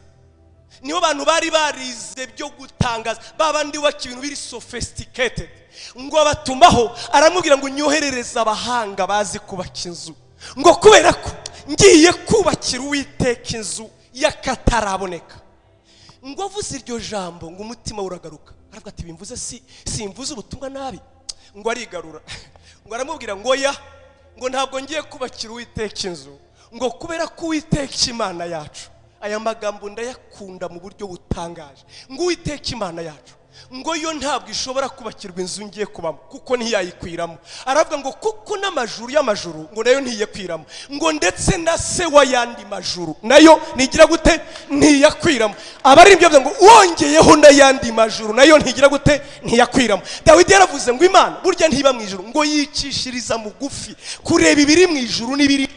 Nibo bantu bari barize byo gutangaza, babandi waki ibintu biri sophisticated. Ngo abatumaho, aramubwira ngo nyoherereza abahanga bazi kubaka inzu, ngo kubera ko ngiye kubakira Uwiteka inzu y'akataraboneka. Ngo avuze iryo jambo ngo umutima uragaruka, aravuga ati bimvuze simvuze ubutumwa nabi. Ngo arigarura, ngo aramubwira ngo ya, ngo ntabwo ngiye kubakira Uwiteka inzu, ngo kubera ko Uwiteka Imana yacu. Aya magambo ndayakunda mu buryo butangaje. Ngo Uwiteka Imana yacu, ngo yo ntabwo ishobora kubakirwa inzu ngiye kubamo, kuko ntiyayikwiramo. Aravuga ngo kuko n'amajuru y'amajuru ngo nayo ntiyakwiramo, ngo ndetse na se wa yandi majuru nayo nigira gute ntiyakwiramo. Abari ibyo ngo wongeyeho n'ayandi majuru nayo ntigira gute ntiyakwiramo. Dawidi yaravuze ngo Imana burya ntiba mu ijuru, ngo yicishiriza mugufi kureba ibiri mu ijuru n'ibiri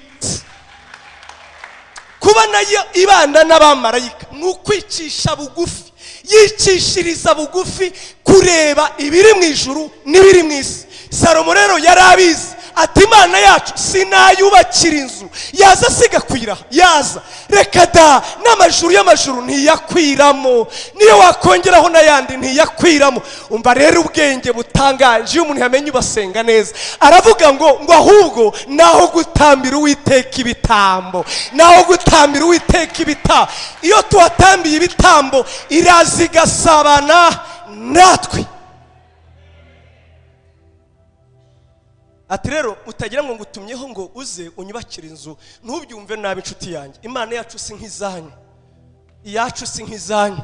kuba nayo ibanda n'abamarayika, n'ukwicisha bugufi, yicishiriza bugufi kureba ibiri mu ijuru n'ibiri mu isi. Salomo rero yarabizi ati Imana yacu sinayubakira inzu yaza siga kwira, yaza reka da n'amajuru y'amajuru ntiyakwiramo, niyo wakongeraho n'ayandi ntiyakwiramo. Umva rero ubwenge butangaje iyo umuntu yamenye ubasenga neza. Aravuga ngo ahubwo naho gutambira Uwiteka ibitambo, naho gutambira Uwiteka ibitambo, iyo tuwatambiye ibitambo iraza igasabana natwe. ati rero utagira ngo ngutumyeho ngo uze unyubakire inzu, ntubyumve nabi inshuti yanjye. Imana yacu si nk'izanyu, iyacu si nk'izanyu,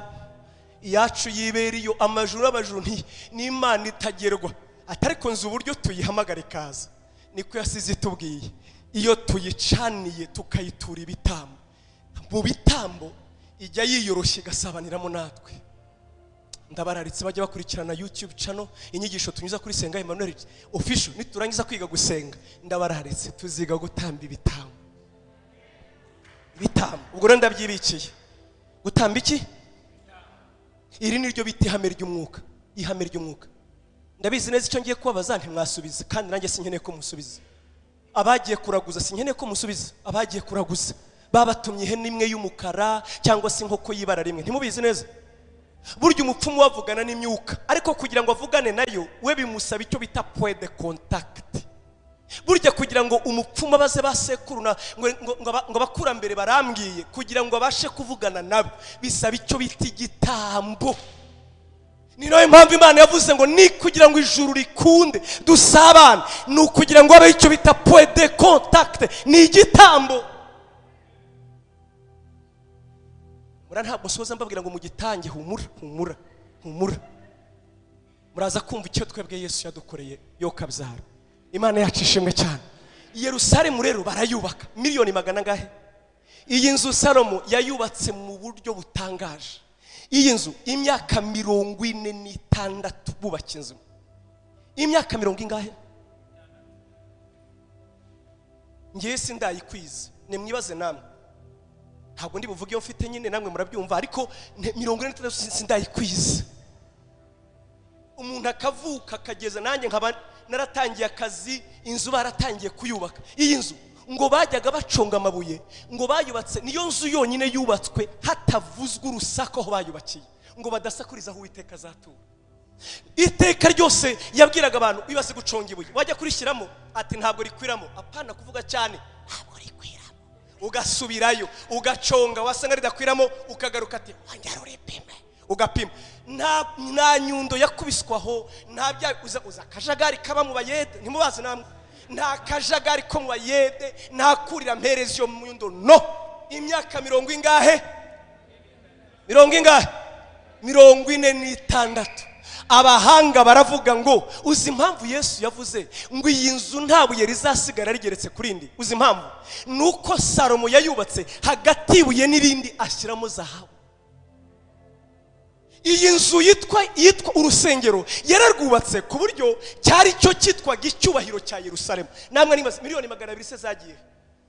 iyacu yibera iyo amajuru abajuru ni Imana itagerwa. Atariko nzi uburyo tuyihamagara ikaza, niko yasize itubwiye. Iyo tuyicaniye tukayitura ibitambo, mu bitambo ijya yiyoroshye igasabaniramo natwe. Ndabararitse bajya bakurikirana YouTube channel inyigisho tunyuza kuri Senga Emmanuel official. Niturangiza kwiga gusenga, ndabararitse tuziga gutamba ibitambo. Ubwo rero ndabyibikiye. Gutamba iki? Iri niryo biti ihame ry'umwuka. Ihame ry'umwuka. Ndabizi neza icyo ngiye kubabaza ntimwasubiza, kandi nanjye sinkeneye ko musubiza. Abagiye kuraguza sinkeneye ko musubiza. Abagiye kuraguza babatumye ihene imwe y'umukara cyangwa se inkoko y'ibara rimwe. Ntimubizi neza? Burya umupfumu wavugana n'imyuka, ariko kugira ngo avugane nayo we bimusaba icyo bita point de contact. Burya kugira ngo umupfumu abaze basekuruna ngo abakurambere barambwiye, kugira ngo abashe kuvugana nabo bisaba icyo bita igitambo. Ni nayo mpamvu Imana yavuze ngo ni kugira ngo ijuru rikunde dusabane, ni ukugira ngo abe icyo bita point de contact, ni igitambo. Ntabwo soza mbabwira ngo mugitange humura. Muraza kumva icyo twebwe Yesu yadukoreye yo kabyara. Imana yacu ishimwe cyane. Yerusalemu rero barayubaka miliyoni magana ngahe. Iyi nzu Salomo yayubatse mu buryo butangaje. Iyi nzu imyaka 46 bubaka inzu. Imyaka 40 ingahe? Ngiye sindayikwiza, nimwibaze namwe. Ntabwo ndi buvuge yo mfite nyine namwe murabyumva, ariko 46 sindayikwiza. Umuntu akavuka akageza nanjye nkaba naratangiye akazi, inzu baratangiye kuyubaka. Iyi nzu ngo bajyaga baconga amabuye, ngo bayubatse niyo nzu yonyine yubatswe hatavuzwe urusako aho bayubakiye, ngo badasakuriza aho Uwiteka azatura. Iteka ryose yabwiraga abantu bibaze guconga ibuye, wajya kurishyiramo ati ntabwo rikwiramo, apana kuvuga cyane ntabwo rikwiramo, ugasubirayo ugaconga, wasanga ridakwiramo ukagaruka ati wongera uripime, ugapima. Nta nyundo yakubiswaho, nta bya uza akajagari kaba mu bayede. Ntimubaze namwe nta kajagari ko mu bayede, nta kurira mperezi yo mu nyundo. No, imyaka 40 ingahe? 46. Abahanga baravuga ngo uzi impamvu Yesu yavuze ngo iyi nzu nta buye rizasigara rigeretse kuri indi. Uzi impamvu? Nuko Salomo yayubatse hagati ibuye n'irindi ashyiramo zahabu. Iyi nzu yitwa urusengero yararwubatse ku buryo cyari cyo cyitwaga icyubahiro cya Yerusalemu. Namwe nibaza miliyoni 200 se zagiye.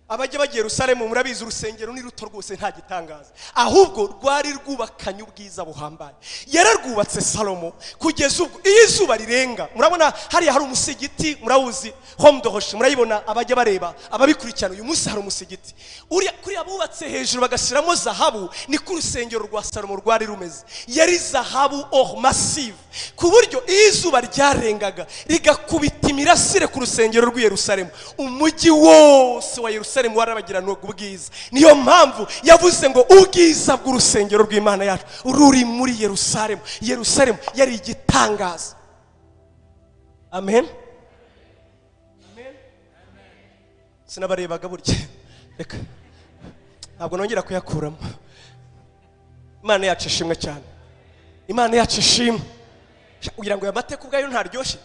Abajye bagiye Yerusalemu murabizi urusengero ni ruto rwose nta gitangaza, ahubwo rwari rwubakanye ubwiza buhambaye. Yararwubatse Salomo kugeza ubwo iyo izuba rirenga, murabona hari umusigiti, murawuzi Home de Roche, murayibona abajya bareba ababikurikirana. Uyu munsi hari umusigiti uri kuri abubatse hejuru bagashiramo zahabu. Ni ku rusengero rwa Salomo rwari rumeze, yari zahabu or massive, ku buryo iyo izuba ryarengaga rigakubita imirasire ku rusengero rw'i Yerusalemu, umujyi wose wa Yerusalemu warabagirana ubwiza. Niyo mpamvu yavuze ngo ubwiza bw'urusengero rw'Imana yacu ruri muri Yerusalemu. Yerusalemu yari igitangaza. Amen. Sinabarebaga burya, reka ntabwo nongera kuyakuramo. Imana yacu ishimwe cyane. Imana yacu ishimwe. Ugira ngo aya mateka ubwayo ntaryoshye.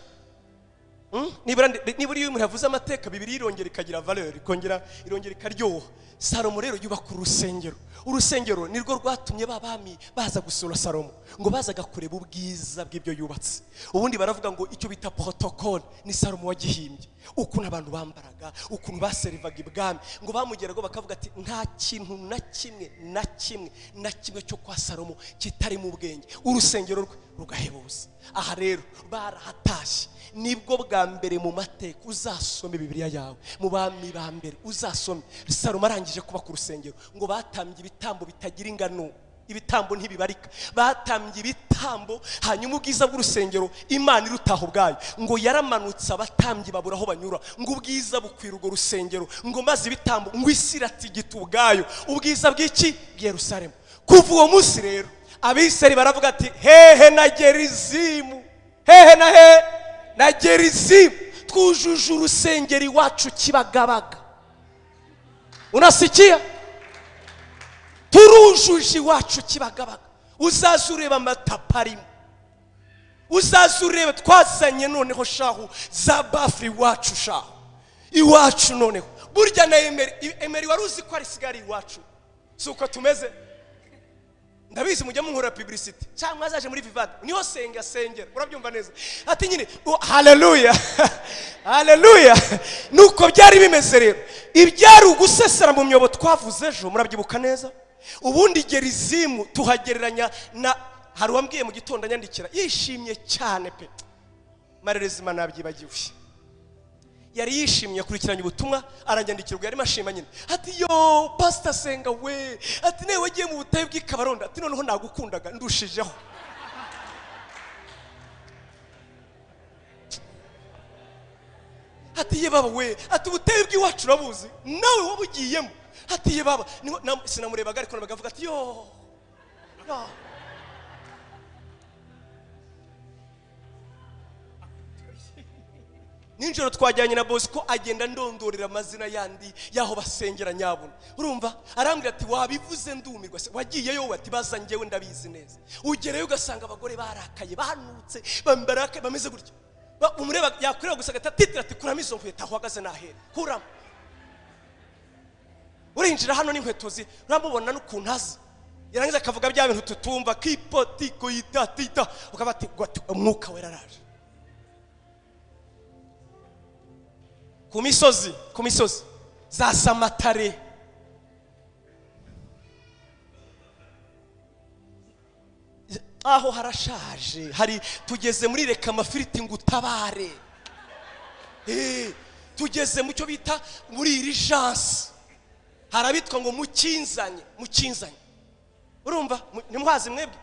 Nibura iyo umuntu avuze amateka, Bibiliya irongera ikagira valeur, irongera ikaryoha. Salomo rero yubaka urusengero. Urusengero nirwo rwatumye babami baza gusura Salomo, ngo bazaga kureba ubwiza bw'ibyo yubatse. Ubundi baravuga ngo icyo bita protocole ni Salomo wagihimbye, ukuntu abantu bambaraga, ukuntu baserivaga ibwami, ngo bamugerago bakavuga ati nta kintu na kimwe cyo kwa Salomo kitari mu bwenge. Urusengero rwe rugahebuza. Aha rero barahatashye. Nibwo bwa mbere mu mateka uzasome Bibiliya yawe, mu bami ba mbere uzasome Salomo arangije kuba ku rusengero, ngo batambye ibitambo bitagira ingano, ibitambo ntibibarika. Batambye ibitambo, hanyuma ubwiza bw'urusengero Imana irutaho ubwayo, ngo yaramanutse abatambyi babura aho banyura, ngo ubwiza bukwira urwo rusengero, ngo maze ibitambo ngo isi iratigita ubwayo ubwiza bw'iki Yerusalemu. Kuva uwo munsi rero Abisirayeli baravuga ati hehe na Gerizimu, hehe na Gerizimu, twujuje urusengero iwacu Kibagabaga. Unasikia? Turujuje iwacu Kibagabaga. Uzaza ureba amataparimo, uzaza ureba twazanye noneho shahu za bafuri iwacu shahu iwacu noneho. Burya na Emery wari uzi ko ari sigari iwacu, si uko tumeze? Ndabizi mujya munkora publicity cyangwa azaje muri Vivada niho sengera, urabyumva neza? Ati nyine haleluya haleluya. Nuko byari bimeze rero. Ibyari ugusesera mu myobo twavuze ejo, murabyibuka neza? Ubundi Gerizimu tuhagereranya na, hari wambwiye mu gitondo anyandikira yishimye cyane pe, marerezima nabyibagiwe. Yari yishimye kurikiranya ubutumwa, aranyandikira ubwo yari mashima nyine. Ati yo Pastor Senga we, ati newe wagiye mu butayu bw'Ikabaronda, ati noneho nagukundaga ndushijeho. Ati ye baba we, ati ubutayu bw'iwacu urabuzi nawe wabugiyemo. Ati ye baba sinamurebaga ariko nabagavuga ati yo no. Ninjoro twajyanye na Bosco agenda ndondorera amazina yandi yaho basengera nyabuna. Urumva arambwira ati wabivuze ndumirwa se, wagiyeyo ati baza ngewe ndabizi neza. Ugereyo ugasanga abagore barakaye banutse bambarake bameze gutyo. Umureba yakureba gusa gatatitira ati kuramo izo nkweto aho hagaze nahere kuramo. Urinjira hano n'inkweto uramubona n'ukuntu azi. Yarangiza akavuga bya bintu tutumva kipotiko yitatita, ukabati umwuka wera araje. Ku misozi za Samatare, aho harashaje, hari tugeze muri reka amafiriti ngutabare. Tugeze mu cyo bita muri Urgence, harabitwa ngo mukinzanye. Urumva nimuhazi mwebwe?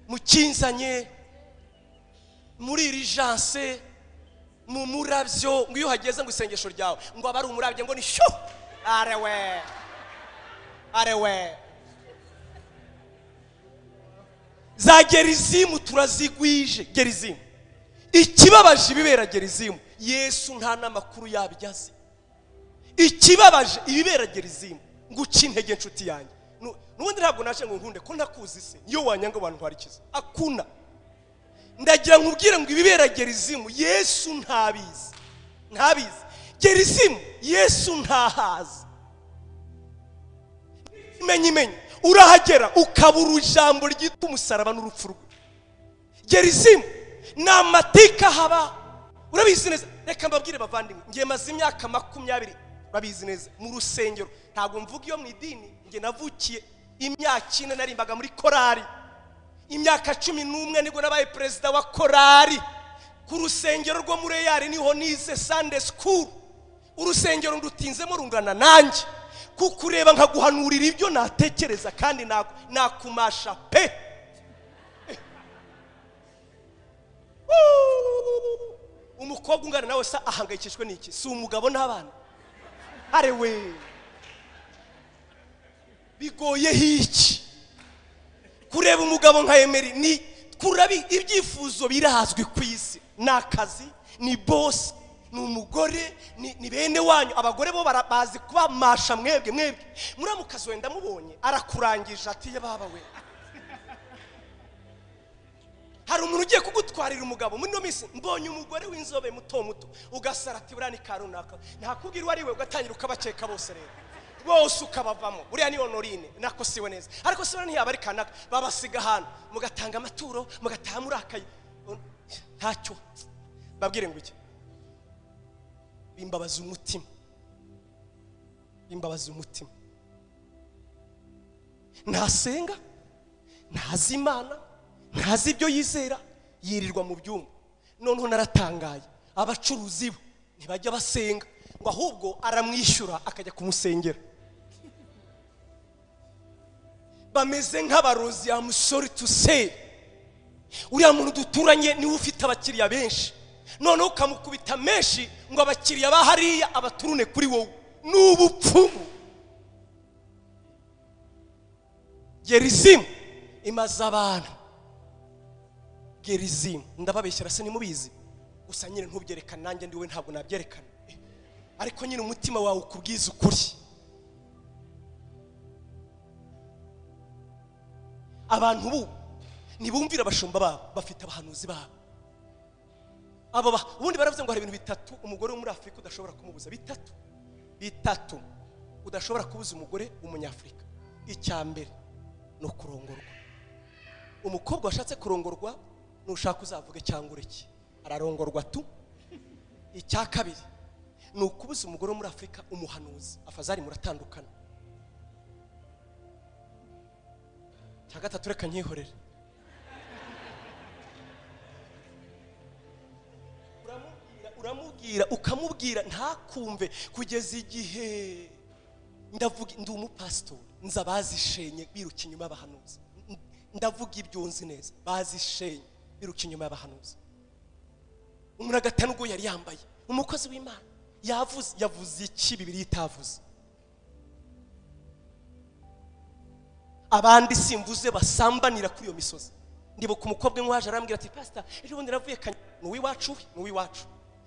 Mukinzanye muri Urgence mu murabyo, ngo iyo hageze ngo isengesho ryawe ngo abari umurabyo ngo ni sho arewe. Za Gerizimu turazigwije. Gerizimu ikibabaje ibibera Gerizimu, Yesu nta namakuru yabyaze. Ikibabaje ibibera Gerizimu nguca intege nshuti yanjye. Nubundi ntabwo naje ngo nkunde ko nakuzi se, iyo wanyanga abantu barikiza akuna. Ndagira nkubwire ngo ibibera Gerizimu Yesu ntabizi. Gerizimu Yesu ntahazi. Menye urahagera ukabura ijambo ryita umusaraba n'urupfu rwe. Gerizimu ni amatika haba, urabizi neza. Reka mbabwire bavandimwe, ngiye maze imyaka 20 urabizi neza mu rusengero. Ntabwo mvuga iyo mu idini, ngiye navukiye imyaka 4 narimbaga muri korari. Imyaka 11 nibwo nabaye president wa korari. Ku rusengero rwo muri Eyari niho nize Sunday school. Urusengero ndutinzemo rungana nanjye, kukureba nkaguhanurira ibyo natekereza kandi nakumasha pe. Umukobwa ungana nawe sa ahangayikishwe n'iki? Si umugabo n'abana? Arewe bigoye hiki kureba umugabo nka Emery. Ni kurabi ibyifuzo birazwi ku isi, nakazi, ni boss, ni umugore, ni bene wanyu. Abagore bo barabazi kubamasha. Mwebwe muramukazi wenda mubonye arakurangije ati ye baba we. Hari umuntu ugiye kugutwarira umugabo muri no minsi, mbonye umugore w'inzobe muto ugasara ati burani karunaka, ntakubwira wari we, ugatangira ukabaceka bose rero bose ukabavamo. Buriya ni Honorine nako siwe neza, ariko siwe ntiyaba ari kanaka. Babasiga hano mugatanga amaturo mugataha murakaye. Ntacyo babwire ngo iki, bimbabaza umutima. Ntasenga, ntazi Imana, ntazi ibyo yizera, yirirwa mu byumba. Noneho naratangaye, abacuruzi bo ntibajya basenga, ngo ahubwo aramwishyura akajya kumusengera. Bameze nk'abarozi. I'm sorry to say, uriya muntu duturanye niwe ufite abakiriya benshi, noneho ukamukubita menshi ngo abakiriya bahariya abaturune kuri wowe. N'ubupfumu. Gerizimu imaze abantu. Gerizimu ndababeshyira se nimubizi? gusa nyine ntubyerekane, nanjye ndiwe ntabwo nabyerekana, ariko nyine umutima wawe ukubwiza ukuri. Abantu ubu nibumvira abashumba babo, bafite abahanuzi babo. Ubundi baravuze ngo hari ibintu bitatu umugore wo muri Afurika udashobora kumubuza. Bitatu udashobora kubuza umugore w'umunyafurika. Icya mbere no kurongorwa. Umukobwa washatse kurongorwa nushaka uzavuge cyangwa ureke, ararongorwa tu. Icya kabiri ni ukubuza umugore wo muri Afurika umuhanuzi. Afazari muratandukana. Cya gatatu reka nkihorere. Uramubwira ukamubwira ntakumve kugeza igihe ndavuga ndi umupastori nza bazishenye biruka inyuma y'abahanuzi. Ndavuga ibyo nzi neza, bazishenye biruka inyuma y'abahanuzi. Umuntu agatana ubwo yari yambaye umukozi w'Imana yavuze iki Bibiliya itavuze. Abandi simvuze basambanira kuri iyo misozi. Ndibuka umukobwa mwaje arambwira ati pastor ejo bundi navuye n'uwiwacu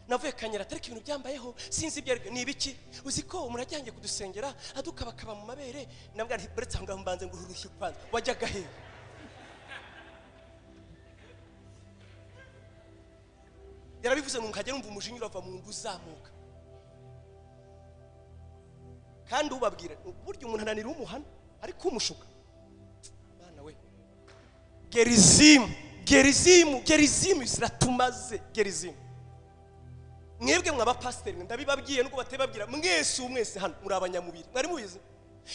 navuye Kanyera tariki ibintu byambayeho sinzi ibyo ni ibiki, uzi ko umurajyange kudusengera adukabakaba mu mabere. Nabwo ari buretse aho ngaho mbanze ngo urushye kwanza wajyaga he. Yarabivuze ngo nkajya numva umujinya urava mu ngu uzamuka. Kandi ubabwira buryo umuntu ananira umuhana ariko umushuka. Bana we Gerizimu ziratumaze. Gerizimu mwebwe mwaba pastor ndabibabwiye nuko batebabwira mwese hano muri abanyamubiri mwari mubizi.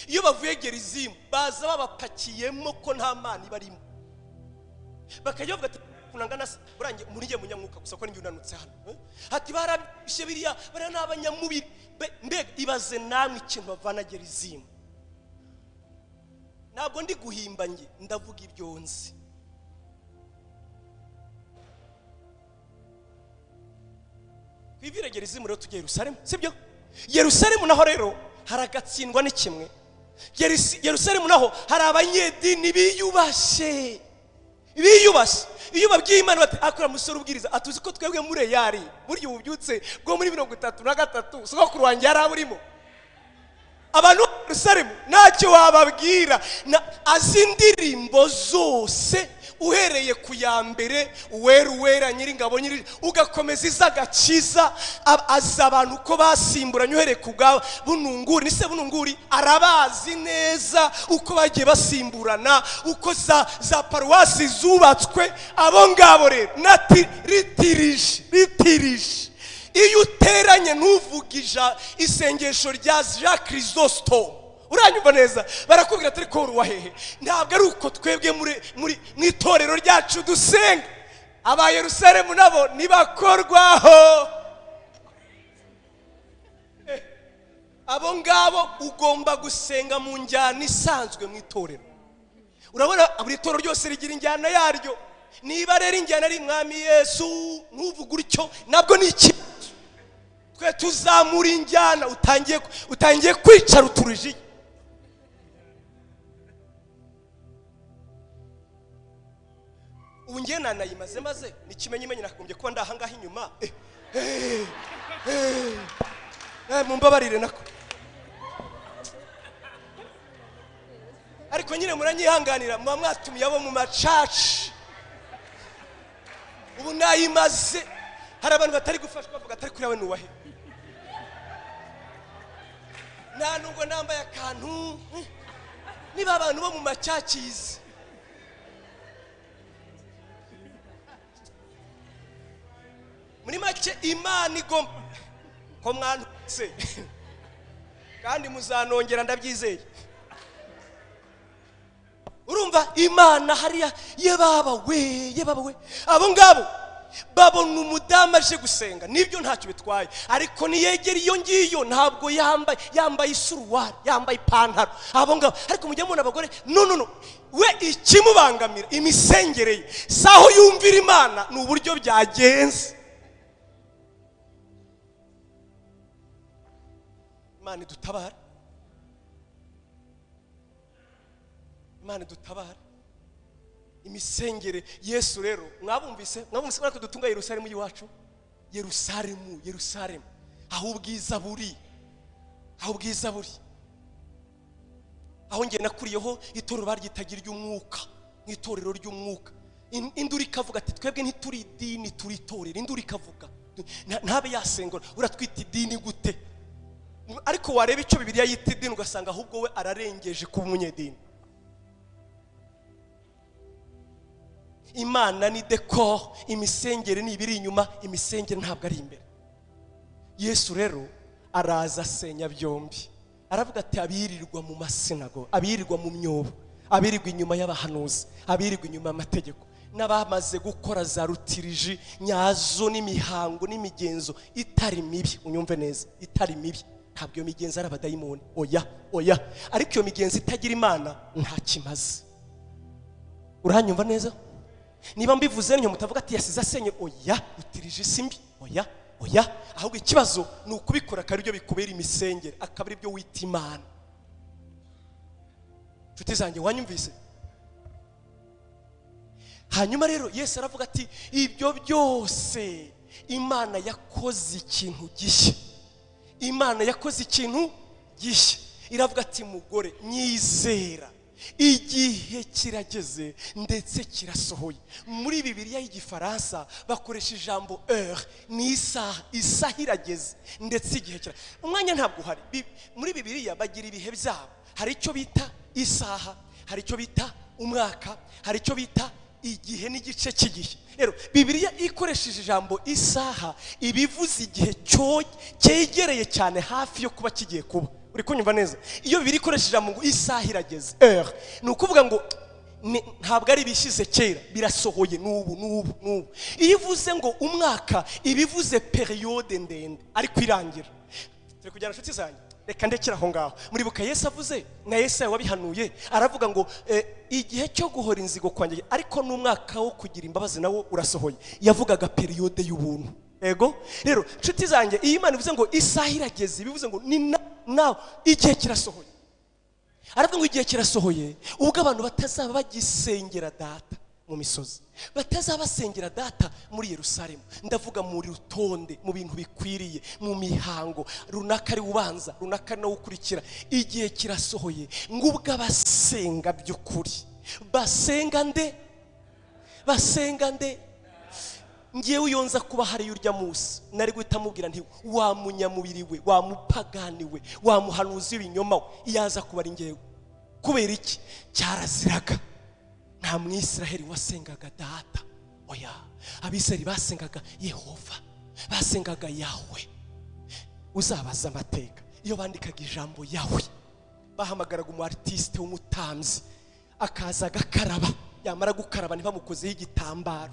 Iyo bavuye Gerizimu baza babapakiyemo ko nta mana ibarimo, bakajya bavuga ati kunangana burange muri nge munyamwuka gusa ko ninjye unanutse hano ati barabishe biriya bara n'abanyamubiri. Mbega ibaze namwe ikintu bavana Gerizimu. Ntabwo ndi guhimba nge ndavuga ibyo nzi. Kwivira Gerizimu rero tujye Yerusalemu, sibyo? Yerusalemu naho rero haragatsindwa ni kimwe. Yerusalemu naho hari abanyedini biyubashe. Iyo babwiye Imana bati akora musoro ubwiriza atuzi ko twebwe muri yari buryo ububyutse bwo muri 33 soko kurwanjye yari aburimo. Abantu Yerusalemu ntacyo wababwira azi indirimbo zose uhereye ku ya mbere uwera nyiringabo nyiri ugakomeza izagakiza. Aza abantu ko basimburanye uhereye ku bwa Bununguri. Nise Bununguri arabazi neza uko bagiye basimburana, uko za paruwasi zubatswe. Abo ngabo rero ritirije iyo uteranye ntuvugija isengesho rya Jacques Chrysostome. Uranyumva neza barakubwira ati ko uruwahehe. Ntabwo ari uko twebwe muri mwitorero ryacu dusenga. Aba Yerusalemu nabo nibakorwaho. Abo ngabo ugomba gusenga mu njyana isanzwe mwitorero. Urabona buri torero ryose rigira injyana yaryo. Niba rero injyana ari Mwami Yesu ntuvuga utyo nabwo ni iki. Twe tuzamura injyana utangiye kwicara uturije. Ungiye nanayimaze maze nikimenye nakumbye kuba ndahangaha inyuma. Mumbabarire nako. Ariko nyine muranyihanganira muba mwatumiye abo mu macaci. Ubu nayimaze hari abantu batari gufashwa bavuga atari kuri awe nuwahe. Nta nubwo nambaye akantu niba abantu bo mu macacizi. Muri make Imana igomba ko mwanutse kandi muzanongera ndabyizeye. Urumva Imana hariya yebaba we abo ngabo babona umudamu aje gusenga nibyo ntacyo bitwaye, ariko niyegera iyo ngiyo ntabwo yambaye isuruwari yambaye ipantaro. Abo ngabo ariko mujye mubona abagore no we ikimubangamira imisengereye saho yumvira Imana ni uburyo byagenze. Imana dutabara imisengere. Yesu rero mwabumvise ko dutunga Yerusalemu y'iwacu. Yerusalemu, Yerusalemu, aho ubwiza buri, aho ubwiza buri. Aho nge nakuriyeho itorero baryitagira ry'umwuka, nk'itorero ry'umwuka. Induru ikavuga ati twebwe ntituri idini, turi itorero. Induru ikavuga ntabe yasengora, uratwita idini gute? Ariko wareba icyo Bibiliya yita idini ugasanga ahubwo we ararengeje kuba umunyedini. Imana ni decor, imisengere ni ibiri inyuma, imisengere ntabwo ari imbere. Yesu rero araza asenya byombi. Aravuga ati abirirwa mu masinago, abirirwa mu myobo, abirirwa inyuma y'abahanuzi, abirirwa inyuma y'amategeko, n'abamaze gukora za rutiriji nyazo n'imihango n'imigenzo itari mibi. Unyumve neza, itari mibi. Ntabwo iyo migenzo ari abadayimoni, oya. Ariko iyo migenzo itagira Imana nta kimaze. Uranyumva neza? Niba mbivuze ntyo mutavuga ati yasize asenye, oya, rutiriji simbi, oya. Ahubwo ikibazo ni ukubikora akari byo bikubera imisengere, akaba ari byo wita Imana. Nshuti zanjye wanyumvise? Hanyuma rero Yesu aravuga ati ibyo byose Imana yakoze ikintu gishya. Imana yakoze ikintu gishya. Iravuga ati mugore nyizera, igihe kirageze ndetse kirasohoye. Muri Bibiliya y'Igifaransa bakoresha ijambo heure, ni isaha irageze ndetse igihe kira. Umwanya ntabwo uhari. Muri Bibiliya bagira ibihe byabo. Hari icyo bita isaha, hari icyo bita umwaka, hari icyo bita igihe n'igice cy'igihe. Rero Bibiliya ikoresheje ijambo isaha ibivuze igihe cyegereye cyane hafi yo kuba kigiye kuba. Uri kunyumva neza? Iyo Bibiliya ikoresheje ijambo ngo isaha irageze, heure, ni ukuvuga ngo ntabwo ari bishyize kera, birasohoye n'ubu. Iyo ivuze ngo umwaka ibivuze periode ndende ariko irangira. Turi kujyana nshuti zanjye, reka ndekera aho ngaho. Muribuka Yesu avuze na Yesaya wabihanuye, aravuga ngo igihe cyo guhora inzigo kwanjye ariko n'umwaka wo kugira imbabazi nawo urasohoye. Yavugaga periode y'ubuntu. Ego rero nshuti zanjye, iyi Imana ivuze ngo isaha irageze, bivuze ngo ni nawe igihe kirasohoye. Aravuga ngo igihe kirasohoye ubwo abantu batazaba bagisengera data mu misozi, batazabasengera data muri Yerusalemu. Ndavuga muri rutonde, mu bintu bikwiriye, mu mihango runaka ari ubanza, runaka no ukurikira. Igihe kirasohoye ngo ubwo abasenga by'ukuri basenga nde ngiye uyonza kuba hari urya Musa, nari guhita mubwira nti wa munyamubiri we, wa mupagani we, wa muhanuzi w'ibinyoma we, yaza kuba ari ngewe. Kubera iki? Cyaraziraga. Nta Mwisiraheli wasengaga data, oya. Abisiraheli basengaga Yehova, basengaga Yahwe. Uzabaza amateka, iyo bandikaga ijambo Yahwe bahamagaraga umu artiste w'umutamzi, akaza agakaraba, yamara gukaraba ntibamukozeho igitambaro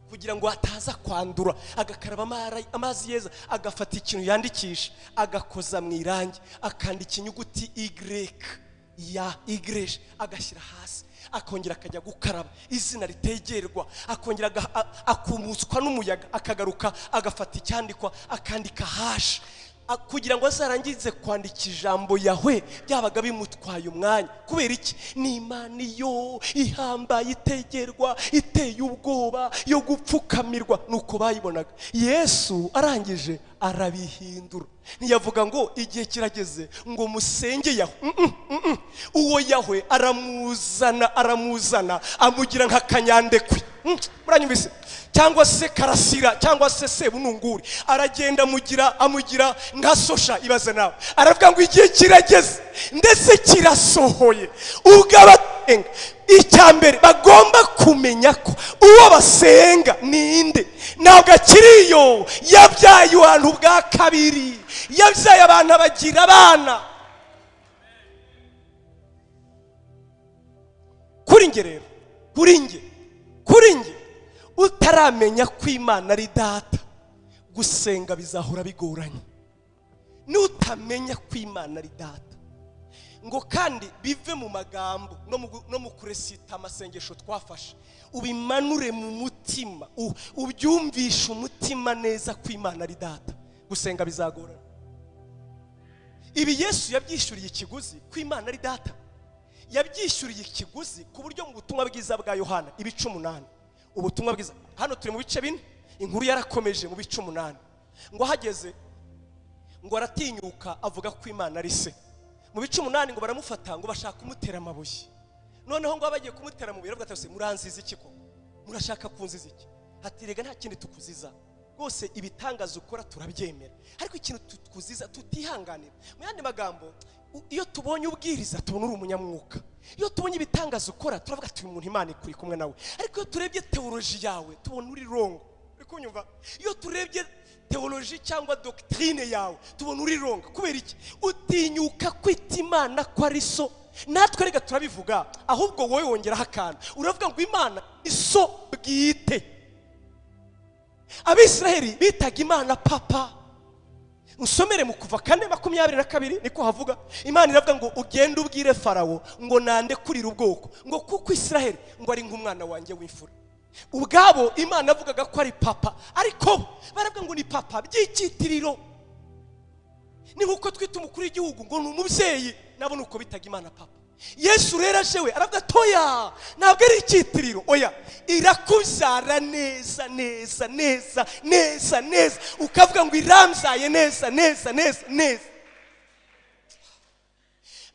kugira ngo ataza kwandura, agakaraba amazi yeza, agafata ikintu yandikisha, agakoza mu irangi, akandika inyuguti Y ya igreje, agashyira hasi, akongera akajya gukaraba, izina ritegerwa, akongera akumutswa n'umuyaga, akagaruka agafata icyandikwa akandika hash, kugira ngo azarangize kwandika ijambo Yahwe. Byabaga bimutwaye umwanya. Kubera iki? Ni Imana yo ihambaye, itegerwa, iteye ubwoba, yo gupfukamirwa. Nuko bayibonaga. Yesu arangije arabihindura, ntiyavuga ngo igihe kirageze ngo musenge Yahwe. Uwo Yahwe aramuzana amugira nka kanyandekwe. Muranyumvise? Cyangwa se Karasira, cyangwa se Sebununguri, aragenda amugira nka Sosha. Ibaze nawe, aravuga ngo igihe kirageze ndetse kirasohoye. Ubwo abasenga, icya mbere bagomba kumenya ko uwo basenga ninde. Ntabwo akiriyo yabyaye abantu bwa kabiri, yabyaye abantu bagira abana. Kuri nge rero, kuri nge utaramenya ko Imana ari data, gusenga bizahora bigoranye. Nutamenya ko Imana ari data ngo kandi bive mu magambo no mu kuresita amasengesho twafashe, ubimanure mu mutima, ubyumvisha umutima neza ko Imana ari data, gusenga bizagorana. Ibi Yesu yabyishyuriye ikiguzi ko Imana ari data. Yabyishyuriye ikiguzi ku buryo mu butumwa bwiza bwa Yohana ibice 8, ubutumwa bwiza hano turi mu bice 4, inkuru yarakomeje mu bice 8 ngo hageze ngo aratinyuka avuga ko Imana ari se. Mu bice 8 ngo baramufata ngo bashaka kumutera amabuye. Noneho ngo abagiye kumutera mu biro bwatase muranziza iki ko murashaka kunziza iki? Ati rega nta kindi tukuziza rwose ibitangaza ukora turabyemera ariko ikintu tukuziza tutihanganira. Mu yandi magambo iyo tubonye ubwiriza tubona uri umunyamwuka, iyo tubonye ibitangaza ukora turavuga ati uyu muntu Imana ikuri kumwe nawe, ariko iyo turebye teoloji yawe tubona uri wrong. Uri kunyumva? Iyo turebye teoloji cyangwa doctrine yawe tubona uri wrong. Kubera iki? Utinyuka kwita Imana ko ari so. Natwe rega turabivuga ahubwo wowe wongeraho akantu uravuga ngo Imana iso bwite. Abisiraheli bitaga Imana papa. Usomere mu Kuva 4:22 niko havuga. Imana iravuga ngo ugende ubwire Farawo ngo nande kurira ubwoko ngo kuko Isiraheli ngo ari nk'umwana wanjye w'imfura. Ubwabo Imana avugaga ko ari papa, ariko baravuga ngo ni papa by'ikitiriro. Ni nkuko twita umukuru w'igihugu ngo ni umubyeyi, nabo nuko bitaga Imana papa. Yesu rero ajewe aravuga toya ntabwo ari ikitiriro, oya irakubyara neza neza neza neza neza, ukavuga ngo iramzaye neza neza neza neza,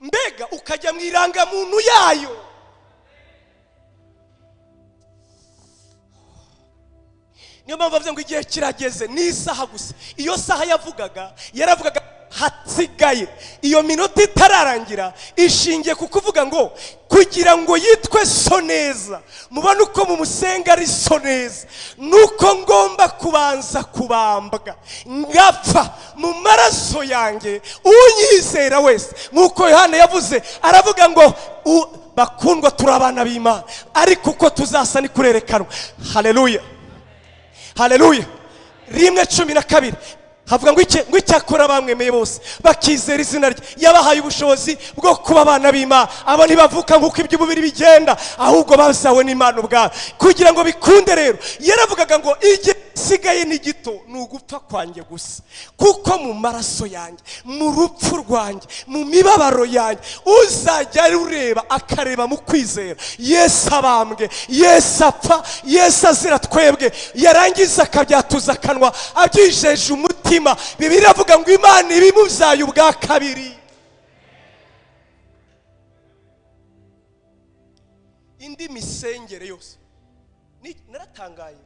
mbega ukajya mu irangamuntu yayo. Niyo mpamvu bavuze ngo igihe kirageze n'isaha gusa. Iyo saha yaravugaga hasigaye iyo minota itararangira ishingiye ku kuvuga ngo kugira ngo yitwe so neza, mubone uko mu musenga ari so neza, nuko ngomba kubanza kubambwa ngapfa mu maraso yanjye. Unyizera wese nkuko Yohana yavuze aravuga ngo bakundwa turi abana b'Imana ariko uko tuzasa ni kurerekanwa. Haleluya, haleluya. 1:12 havuga ngo icyakora bamwemeye bose bakizera izina rye yabahaye ubushobozi bwo kuba abana b'Imana. Abo ntibavuka nk'uko iby'umubiri bigenda, ahubwo bazawe n'Imana ubwayo. Kugira ngo bikunde rero yaravugaga ngo igihe sigaye ni gito ni ugupfa kwanjye gusa, kuko mu maraso yanjye, mu rupfu rwanjye, mu mibabaro yanjye uzajya ureba akareba mu kwizera Yesu abambwe, Yesu apfa, Yesu azira twebwe, yarangiza akabyatuza akanwa abyijeje umutima. Bibiliya iravuga ngo Imana ibimubyaye ubwa kabiri. Indi misengere yose naratangaye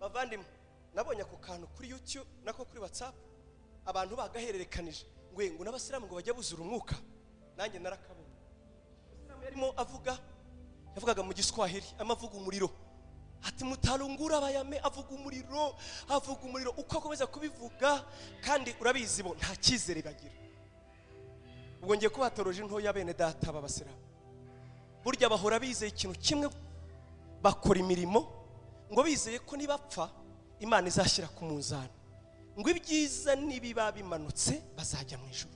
bavandimwe, nabonye ako kantu kuri YouTube nako kuri WhatsApp abantu bagahererekanije ngo n'abasilamu ngo bajya buzura umwuka. Nanjye narakabonye Isilamu yarimo yavugaga mu Giswahili amavuga umuriro, ati mutarungura bayame, avuga umuriro uko akomeza kubivuga. Kandi urabizi bo nta cyizere bagira. Ubwo ngiye kubatoroje ntoya bene data b'abasilamu, burya bahora bizeye ikintu kimwe, bakora imirimo ngo bizeye ko nibapfa Imana izashyira ku munzani, ngo ibyiza nibiba bimanutse bazajya mu ijuru,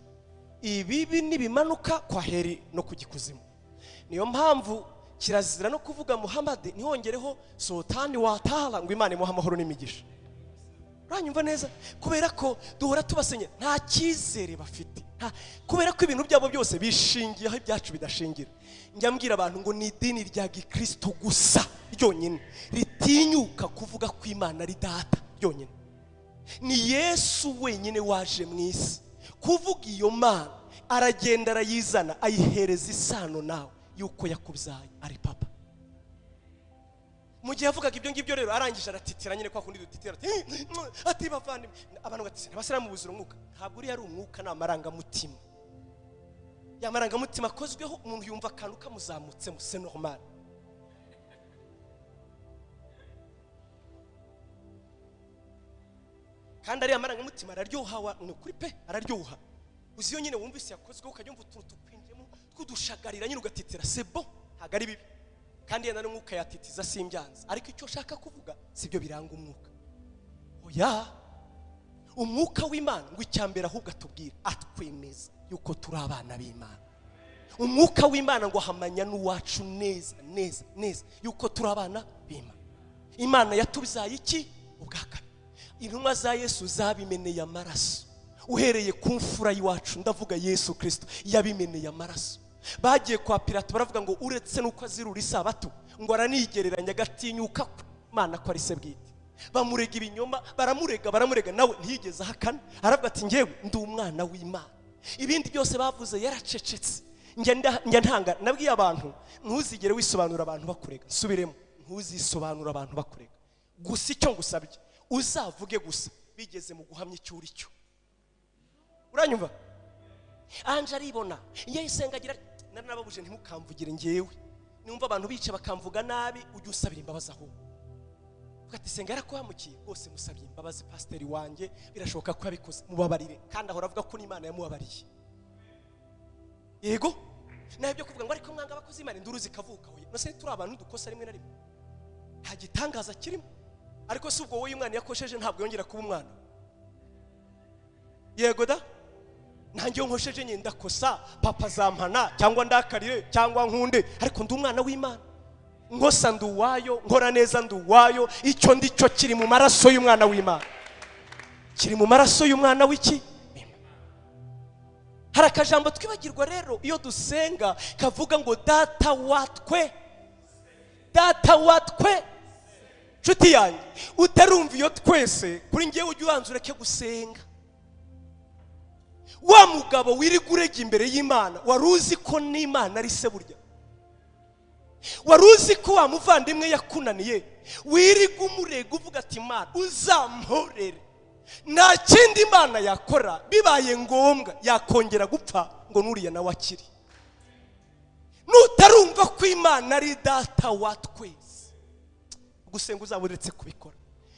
ibibi nibimanuka kwa heri no kugikuzimu. Niyo mpamvu kirazira no kuvuga Muhammad ntihongereho sultani wa taala ngo Imana imuha amahoro n'imigisha. Uranyumva neza? Kubera ko duhora tubasenye nta cyizere bafite, kubera ko ibintu byabo byose bishingiye aho ibyacu bidashingira. Njya mbwira abantu ngo ni idini rya Gikristo gusa ryonyine ritinyuka kuvuga ko Imana ari data ryonyine. Ni Yesu wenyine waje mu isi kuvuga iyo Mana, aragenda arayizana ayihereza isano nawe yuko yakubyaye ari papa. Mu gihe yavugaga ibyo ngibyo rero arangije aratitira nyine kwa kundi dutitira ati bavandimwe abantu batitira abasiramu buzura umwuka. Ntabwo uri ari umwuka, n'amarangamutima. Yamarangamutima akozweho umuntu yumva akantu kamuzamutsemo, c'est normal. Kandi ari amarangamutima araryoha, ni ukuri pe araryoha. Uziyo nyine wumvise yakozweho ukajya umva utuntu tukwinjemo twudushagarira nyine ugatitira, c'est bon, ntabwo ari bibi. Kandi yana n'umwuka yatitiza simbyanza, ariko icyo shaka kuvuga sibyo biranga umwuka. Oya, umwuka w'Imana ngo icyambere ahubwo atubwira atwemeza yuko turi abana b'Imana. Umwuka w'Imana ngo hamanya n'uwacu neza neza neza yuko turi abana b'Imana. Imana yatubyaye iki? Ubwa kabiri. Intumwa za Yesu zabimeneye amaraso, uhereye ku mfura y'iwacu ndavuga Yesu Kristo yabimeneye amaraso. Bagiye kwa Pilato baravuga ngo uretse nuko azirura isabato ngo aranigereranya agatinyuka Imana ko ari se bwite. bamurega ibinyoma, baramurega nawe ntiyigeze ahakana, aravuga ati ngewe ndi umwana w'Imana. Ibindi byose bavuze yaracecetse. Njya ntanga nabwiye abantu ntuzigere wisobanura abantu bakurega. Subiremo, ntuzisobanura abantu bakurega. Gusa icyo ngusabye uzavuge gusa bigeze mu guhamya icyo uri cyo. Uranyumva? Anje aribona iyo isenga agira narababuje ntimukamvugire ngewe. Numva abantu bice bakamvuga nabi, ujye usabira imbabazi aho. Ugati senga yarakuhamukiye rwose, musabye imbabazi pasiteri wanjye, birashoboka ko yabikoze, mubabarire. Kandi ahora avuga ko n'Imana yamubabariye. Yego nabyo kuvuga ngo ariko mwanga abakozi Imana induru zikavuka. Oya, nose turi abantu dukosa rimwe na rimwe, nta gitangaza kirimo. Ariko si ubwo wowe umwana yakosheje ntabwo yongera kuba umwana. Yego da, nanjye nkosheje nyine ndakosa, papa zampana cyangwa ndakarire cyangwa nkunde, ariko ndi umwana w'Imana. Ngosa nduwayo, nkora neza nduwayo. Icyo ndicyo kiri mu maraso y'umwana w'Imana, kiri mu maraso y'umwana w'iki. Hari akajambo twibagirwa rero iyo dusenga kavuga ngo data watwe, data watwe. Nshuti yanjye utarumva iyo twese, kuri ngewe ujye ubanza ureke gusenga. Wa mugabo wirigurega imbere y'Imana, waruzi ko n'Imana ari se burya? Waruzi ko wa muvandimwe yakunaniye, wiriga umurega uvuga ati Imana uzamporere, nta kindi Imana yakora, bibaye ngombwa yakongera gupfa ngo nuriya nawe akiri. Nutarumva ko Imana ari data wa twese, gusenga uzaburetse kubikora.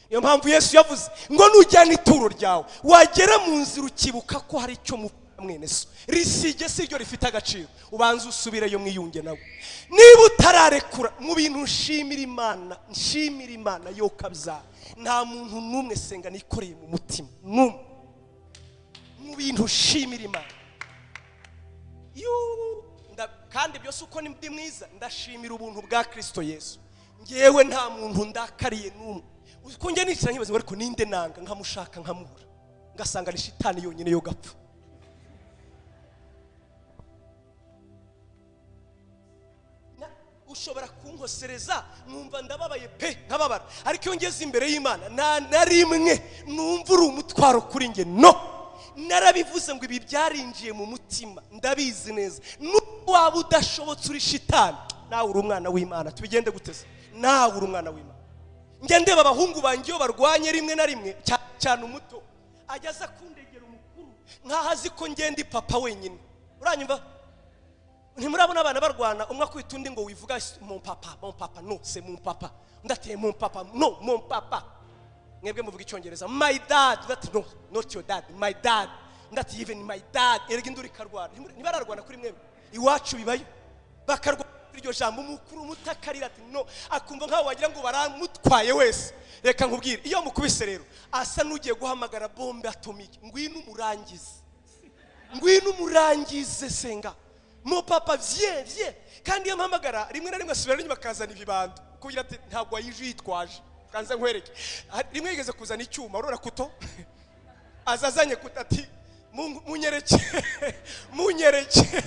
Niyo mpamvu Yesu yavuze ngo nujyana ituro ryawe, wagera mu nzira ukibuka ko hari icyo mwene so risige siryo rifite agaciro, ubanza usubireyo mwiyunge nawe. Niba utararekura mu bintu nshimira Imana yo kabza, nta muntu numwe senga nikoreye mu mutima numwe. Mu bintu nshimira Imana kandi byose uko ndi mwiza, ndashimira ubuntu bwa Kristo Yesu. Ngewe nta muntu ndakariye numwe. Uko njye nicara nkibaza ngo ariko ninde nanga, nkamushaka nkamubura, ngasanga ni shitani yonyine yo gapfa. Ushobora kunkosereza numva ndababaye pe nkababara, ariko iyo ngeze imbere y'Imana na rimwe numva uri umutwaro kuri nge. No, narabivuze ngo ibi byarinjiye mu mutima, ndabizi neza. Waba udashobotse uri shitani, nawe uri umwana w'Imana. Tubigende guteze, nawe uri umwana w'Imana. Njye ndeba abahungu banjye iyo barwanye rimwe na rimwe, cyane umuto ajyaza kundegera umukuru nkaho azi ko ngende papa wenyine. Uranyumva? Ntimurabona abana barwana, umwe akwita undi ngo wivuga mon papa, no c'est mon papa. Ndateye mon papa, no mon papa. Mwebwe muvuga icyongereza my dad, that no not your dad, my dad. Ndati even my dad. Erega induri karwana, ntibararwana kuri mwebwe. Iwacu bibayo bakarwana iryo jambo umukuru mutakarira ati no, akumva nkaho wagira ngo baramutwaye wese. Reka nkubwire, iyo mukubise rero asa nugiye guhamagara bombe atomike, ngwino umurangize senga. Mon papa viens. Kandi yampamagara rimwe na rimwe asubira n'inyuma akazana ibibando kugira ati ntabwo yije yitwaje, kanza nkwereke. Rimwe yigeze kuzana icyuma, urora kuto azazanye kutati munyereke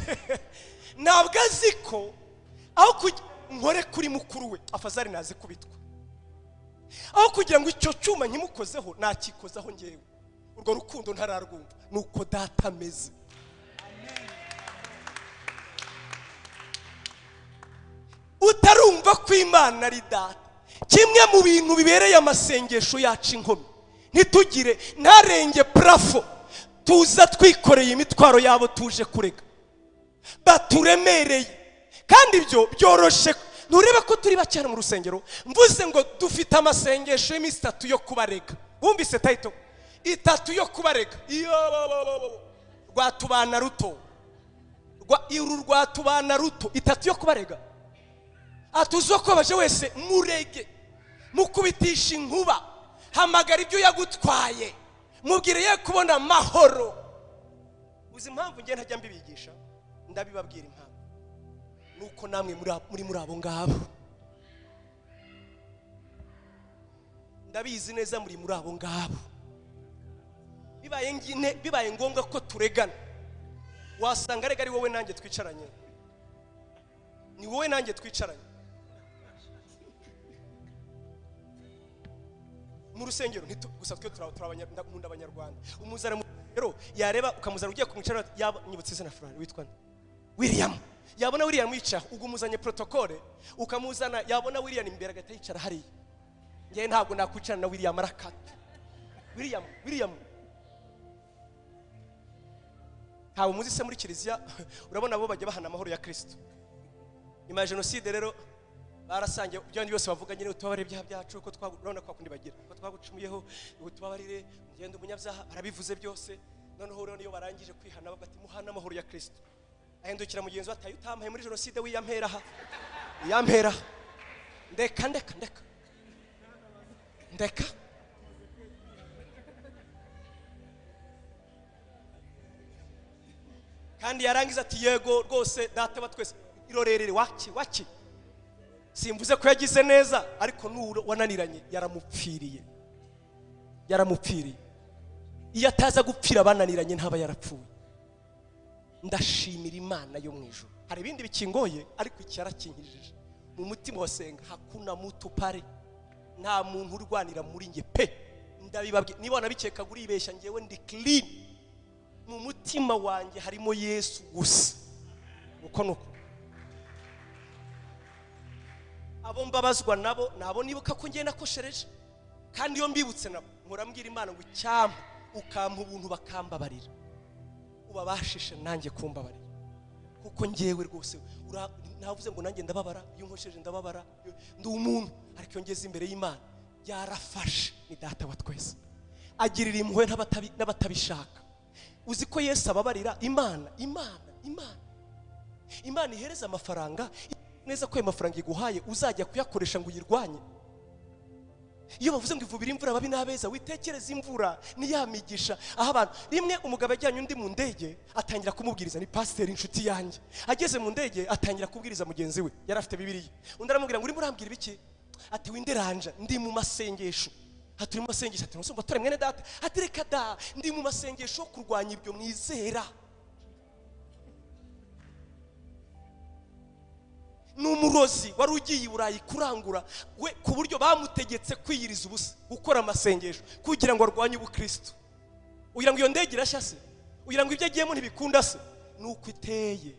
ntabwo aziko aho nkore kuri mukuru we afazari naze kubitwa, aho kugira ngo icyo cyuma nkimukozeho nakikozaho ngewe. Urwo rukundo ntararwumva, nuko data ameze. Utarumva ko Imana ari data, kimwe mu bintu bibereye amasengesho yacu inkomyi, ntitugire ntarenge prafo, tuza twikoreye imitwaro yabo tuje kurega, baturemereye. Kandi ibyo byoroshe, ntureba ko turi bacyane mu rusengero. Mvuze ngo dufite amasengesho y'iminsi 3 yo kubarega. Wumvise title 3 yo kubarega. Iyo rwatubana ruto, rwatubana ruto 3 yo kubarega. Atuzo ko baje wese murege, mukubitisha inkuba, hamagara ibyo yagutwaye, mubwire ye kubona amahoro. Uzi impamvu nge ntajya mbibigisha, ndabibabwira impamvu. Nuko namwe muri abo ngabo, ndabizi neza muri abo ngabo. Bibaye ngombwa ko turegana, wasanga rega ari wowe nanjye twicaranye, ni wowe nanjye twicaranye. mu rusengero gusa twe turabanyarwanda abanyarwanda umuzana mu rero yareba ukamuzana ugiye kumwicara nyibutse izina Florent witwa William yabona William yicara ugumuzanye protocole ukamuzana yabona William imbere agata yicara hari ngiye ntabwo nakwicara na William arakata William hawo muzi se muri kiliziya urabona abo bajya bahana amahoro ya Kristo nyuma ya genocide rero barasangiye byandi byose bavuga nyine utubabare ibyaha byacu ko twabona kwa kundi bagira ko twagucumuyeho utubabarire ngende umunyabyaha arabivuze byose noneho rero niyo barangije kwihana bagati muhana amahoro ya Kristo ahindukira mugenzi wataye utampaye muri genocide wiyampera yampera ndeka kandi yarangiza ati yego rwose data wa twese irorerere waki simvuze ko yagize neza ariko nuro wananiranye yaramupfiriye iyo ataza gupfira bananiranye ntaba yarapfuye ndashimira Imana yo mwijuru hari ibindi bikingoye ariko icyarakinkijije mu mutima wasenga hakuna mutu pare nta muntu urwanira muri nge pe ndabibabye nibona bikeka guri ibeshya ngewe ndi clean mu mutima wanjye harimo Yesu gusa uko nuko abo mbabazwa nabo nibuka ko ngiye nakoshereje kandi iyo mbibutse nabo murambwira Imana ngo icyampa ukampa ubuntu bakambabarira ubabashishe nanjye kumbabarira kuko ngewe rwose navuze ngo nanjye ndababara iyo nkosheje ndababara ndi umuntu ariko iyo ngeze imbere y'Imana yarafashe ni data wa twese agirira impuhwe n'abatabishaka uzi ko Yesu ababarira Imana ihereza amafaranga neza ko ayo mafaranga iguhaye uzajya kuyakoresha ngo uyirwanye iyo bavuze ngo ivubira imvura babi nabeza witekereza imvura niyamigisha aho abantu rimwe umugabo ajyanye undi mu ndege atangira kumubwiriza ni pasteur inshuti yanjye ageze mu ndege atangira kubwiriza mugenzi we yari afite Bibiliya undi aramubwira ngo uri murambwira ibiki ati winderanja ndi mu masengesho haturi mu masengesho ati nsumba tore mwene data ati reka da ndi mu masengesho kurwanya ibyo mwizera n'umurozi wari ugiye i Burayi kurangura we ku buryo bamutegetse kwiyiriza ubusa gukora amasengesho kugira ngo arwanye ubukristo ugira ngo iyo ndege irashya se ugira ngo ibyo agiyemo ntibikunda se nuko iteye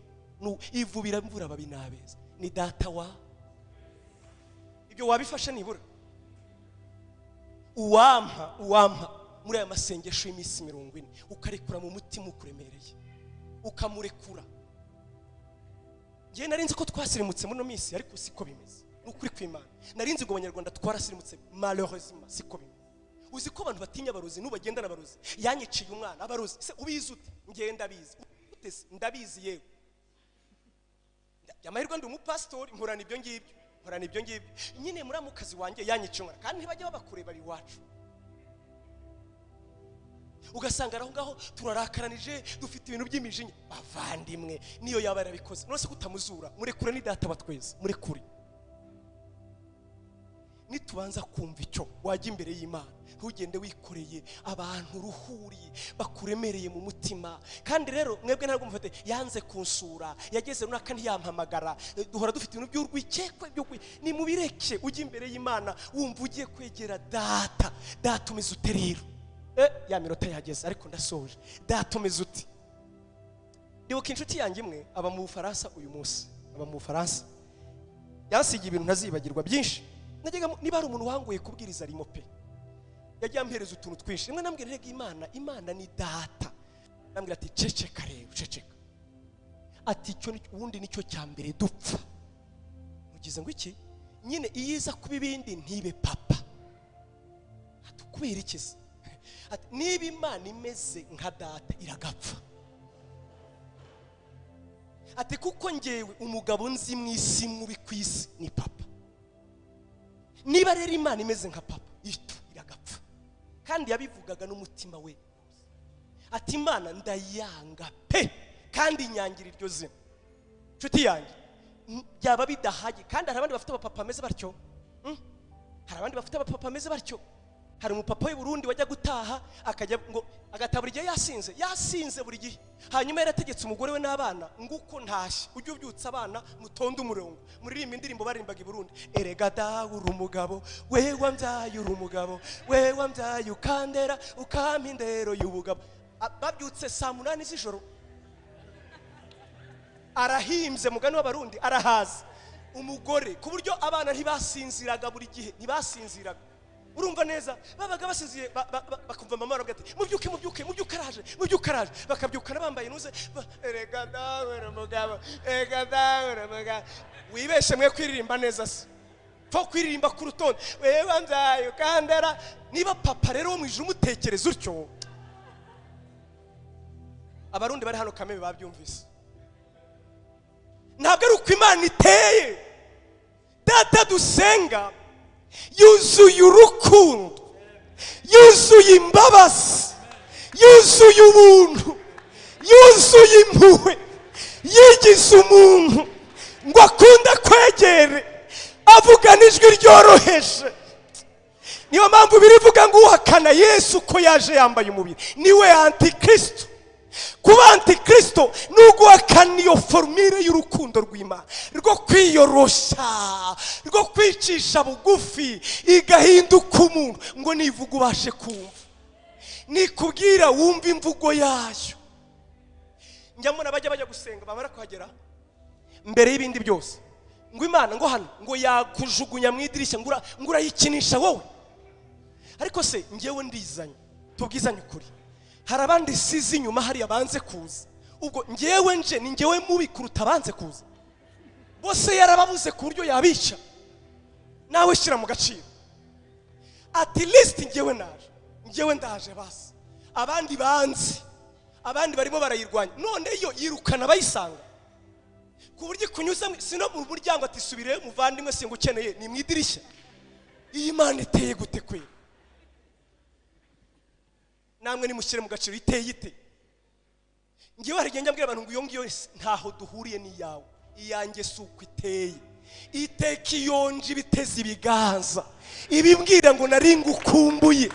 ivubira imvura babi nabeza ni data wa ibyo wabifashe nibura uwampa muri aya masengesho y'iminsi 40 ukarekura mu mutima ukuremereye ukamurekura nari nzi ko twasirimutse muri no minsi ariko siko bimeze n'ukuri kw'Imana nari nzi ngo abanyarwanda twarasirimutse malheureusement siko bimeze uzi ko abantu batinya abarozi n'ubagenda n'abarozi yanyiciye umwana abarozi se ubizi ute ngenda bizi utese ndabizi yewe yamahirwe ndi umupastori mporana ibyo ngibyo nyine muri amukazi wanjye yanyiciye umwana kandi ntibajya babakureba biwacu ugasanga araho ngaho turarakaranije dufite ibintu by'imijinya bavandimwe niyo yaba yarabikoze nose kutamuzura murekure ni data batweze murekure nitubanza kumva icyo wajya imbere y'Imana ntugende wikoreye abantu ruhuriye bakuremereye mu mutima kandi rero mwebwe ntabwo mufate yanze kunsura yageze runaka ntiyampamagara duhora dufite ibintu by'urwikekwe ni mubireke ujya imbere y'Imana wumva ugiye kwegera data umize uteriro ya minota yageze ariko ndasoje datomeze uti ndibuka inshuti yanjye imwe aba mu Bufaransa uyu munsi yansigiye ibintu ntazibagirwa byinshi najyaga niba ari umuntu wanguye kubwiriza arimo pe yajya ampereza utuntu twinshi rimwe nambwira rega Imana ni data nambwira ati ceceka rero ati icyo ubundi nicyo cya mbere dupfa mugize ngo iki nyine iyiza kuba ibindi ntibe papa atukubira ikiza ati niba Imana imeze nka data iragapfa ati kuko ngewe umugabo nzi mu isi mubi ku isi ni papa niba rero Imana imeze nka papa iragapfa kandi yabivugaga n'umutima we ati Imana ndayanga pe kandi nyangira iryo zina nshuti yanjye byaba bidahaye kandi hari abandi bafite abapapa ameze batyo hari abandi bafite abapapa ameze batyo hari umupapa w'i Burundi wajya gutaha akajya ngo agatabura igihe yasinze buri gihe, hanyuma yarategetse umugore we n'abana ngo uko ntashye ujye ubyutsa abana mutonde umurongo muririmba indirimbo barimbaga i Burundi, erega dawe uri umugabo we wambyaye uri umugabo we wambyaye ukandera ukampa indero y'ubugabo. Babyutse saa 8 z'ijoro arahimbye mugani w'abarundi arahaza umugore ku buryo abana ntibasinziraga buri gihe, ntibasinziraga. Urumva neza babaga basinziye bakumva mama aravuga ati mubyuke araje, bakabyukana bambaye nuze, erega dawe uri umugabo erega dawe uri umugabo. Wibeshe mwe kwiririmba neza se fo kwiririmba ku rutonde wewe wambyaye ukandera. Niba papa rero wo mu ijuru mutekereza utyo, abarundi bari hano Kameme babyumvise. Ntabwo ari uko Imana iteye. Data dusenga yuzuye urukundo, yuzuye imbabazi, yuzuye ubuntu, yuzuye impuhwe, yigize umuntu ngo akunda kwegere, avugana ijwi ryoroheje. Niyo mpamvu birivuga ngo uhakana Yesu ko yaje yambaye umubiri niwe antikristo. Kuba antikristo nuguhakana iyo formule y'urukundo rw'Imana rwo kwiyorosha, rwo kwicisha bugufi igahinduka umuntu ngo nivuga ubashe kumva, nikubwira wumva imvugo yayo. Njya mbona bajya gusenga bamara kuhagera mbere y'ibindi byose ngo Imana ngo hano ngo yakujugunya mu idirishya ngo urayikinisha wowe. Ariko se ngewe ndizanye tubwizanye ukuri, hari abandi sizi inyuma hari abanze kuza, ubwo ngewe nje ni ngewe mubi kuruta abanze kuza. Bose yarababuze ku buryo yabica, nawe shira mu gaciro. At least ngewe ndaje basi, abandi banze, abandi barimo barayirwanya, none iyo yirukana bayisanga ku buryo kunyuza sino mu muryango ati subire muvandimwe singukeneye ni mu idirishya. Iyi Imana iteye gute kwe? Namwe nimushyire mu gaciro iteye ite? Ngiye hari njya mbwira abantu ngo iyo ngiyo ntaho duhuriye ni yawe, iyanjye suko iteye. Iteka iyonje biteze ibiganza ibimbwira ngo nari ngukumbuye.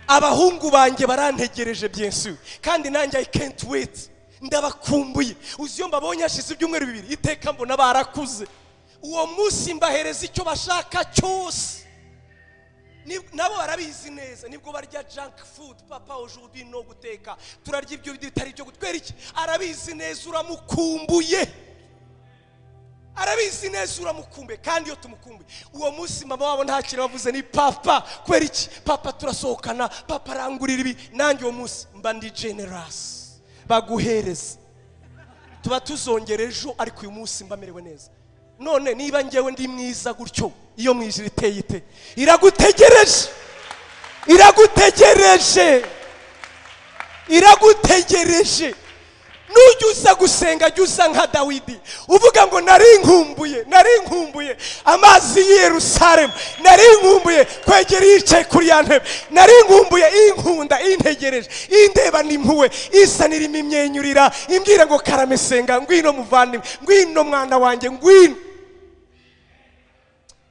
Abahungu banjye barantegereje bien sûr, kandi nanjye I can't wait, ndabakumbuye. Uziyo mbabonye hashize ibyumweru 2 iteka mbona barakuze. Uwo munsi mbahereza icyo bashaka cyose. Nabo barabizi neza, nibwo barya junk food. Papa aujourd'hui no guteka turarya ibyo bitari byo gutwera iki. Arabizi neza uramukumbuye, arabizi neza uramukumbuye. Kandi iyo tumukumbuye uwo munsi mama wabo nta kintu bavuze ni papa. Kwera iki? Papa turasohokana, papa arangurira ibi. Nanjye uwo munsi mba ndi generous baguhereza, tuba tuzongera ejo. Ariko uyu munsi mba merewe neza. None niba ngewe ndi mwiza gutyo, iyo mwijiri iteye ite? Iragutegereje, iragutegereje. Nujuza gusenga juza nka Dawidi uvuga ngo nari nkumbuye amazi y'i Yerusalemu, nari nkumbuye kwegera yicaye kuri ya ntebe, nari nkumbuye inkunda integereje indeba n'impuwe isanira imimyenyurira imbwira ngo karame senga, ngwino muvandimwe, ngwino mwana wanjye, ngwino.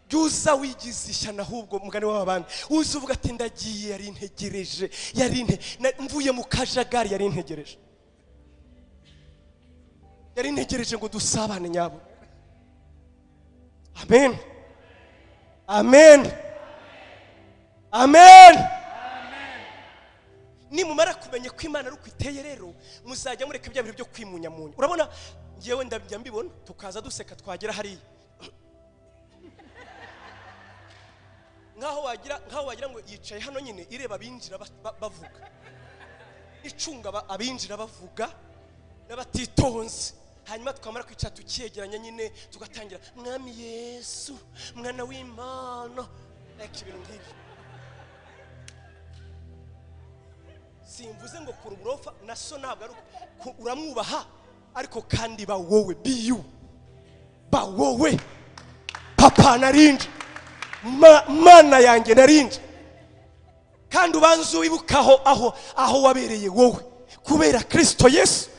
Juza wigize ishyana ahubwo mugani w'abandi uzi uvuga ati ndagiye yari integereje, mvuye mu kajagari yari integereje ngo dusabane nyabo. Amen, amen, amen. Nimumara kumenya ko Imana ari uko iteye rero muzajya mureka ibya bintu byo kwimunyamunya. Urabona ngewe ndabijya mbibona tukaza duseka twagera hariya nkaho wagira ngo yicaye hano nyine ireba abinjira bavuga, icunga abinjira bavuga n'abatitonze. Hanyuma tukamara kwicara tukiyegeranya nyine tugatangira mwami Yesu mwana w'Imana, like ibintu nk'ibi. Simvuze ngo kuri uburofa na so ntabwo ari uramwubaha, ariko kandi ba wowe biyu ba wowe papa narinje mana yanjye narinje. Kandi ubanze wibukaho aho wabereye wowe kubera Kristo Yesu,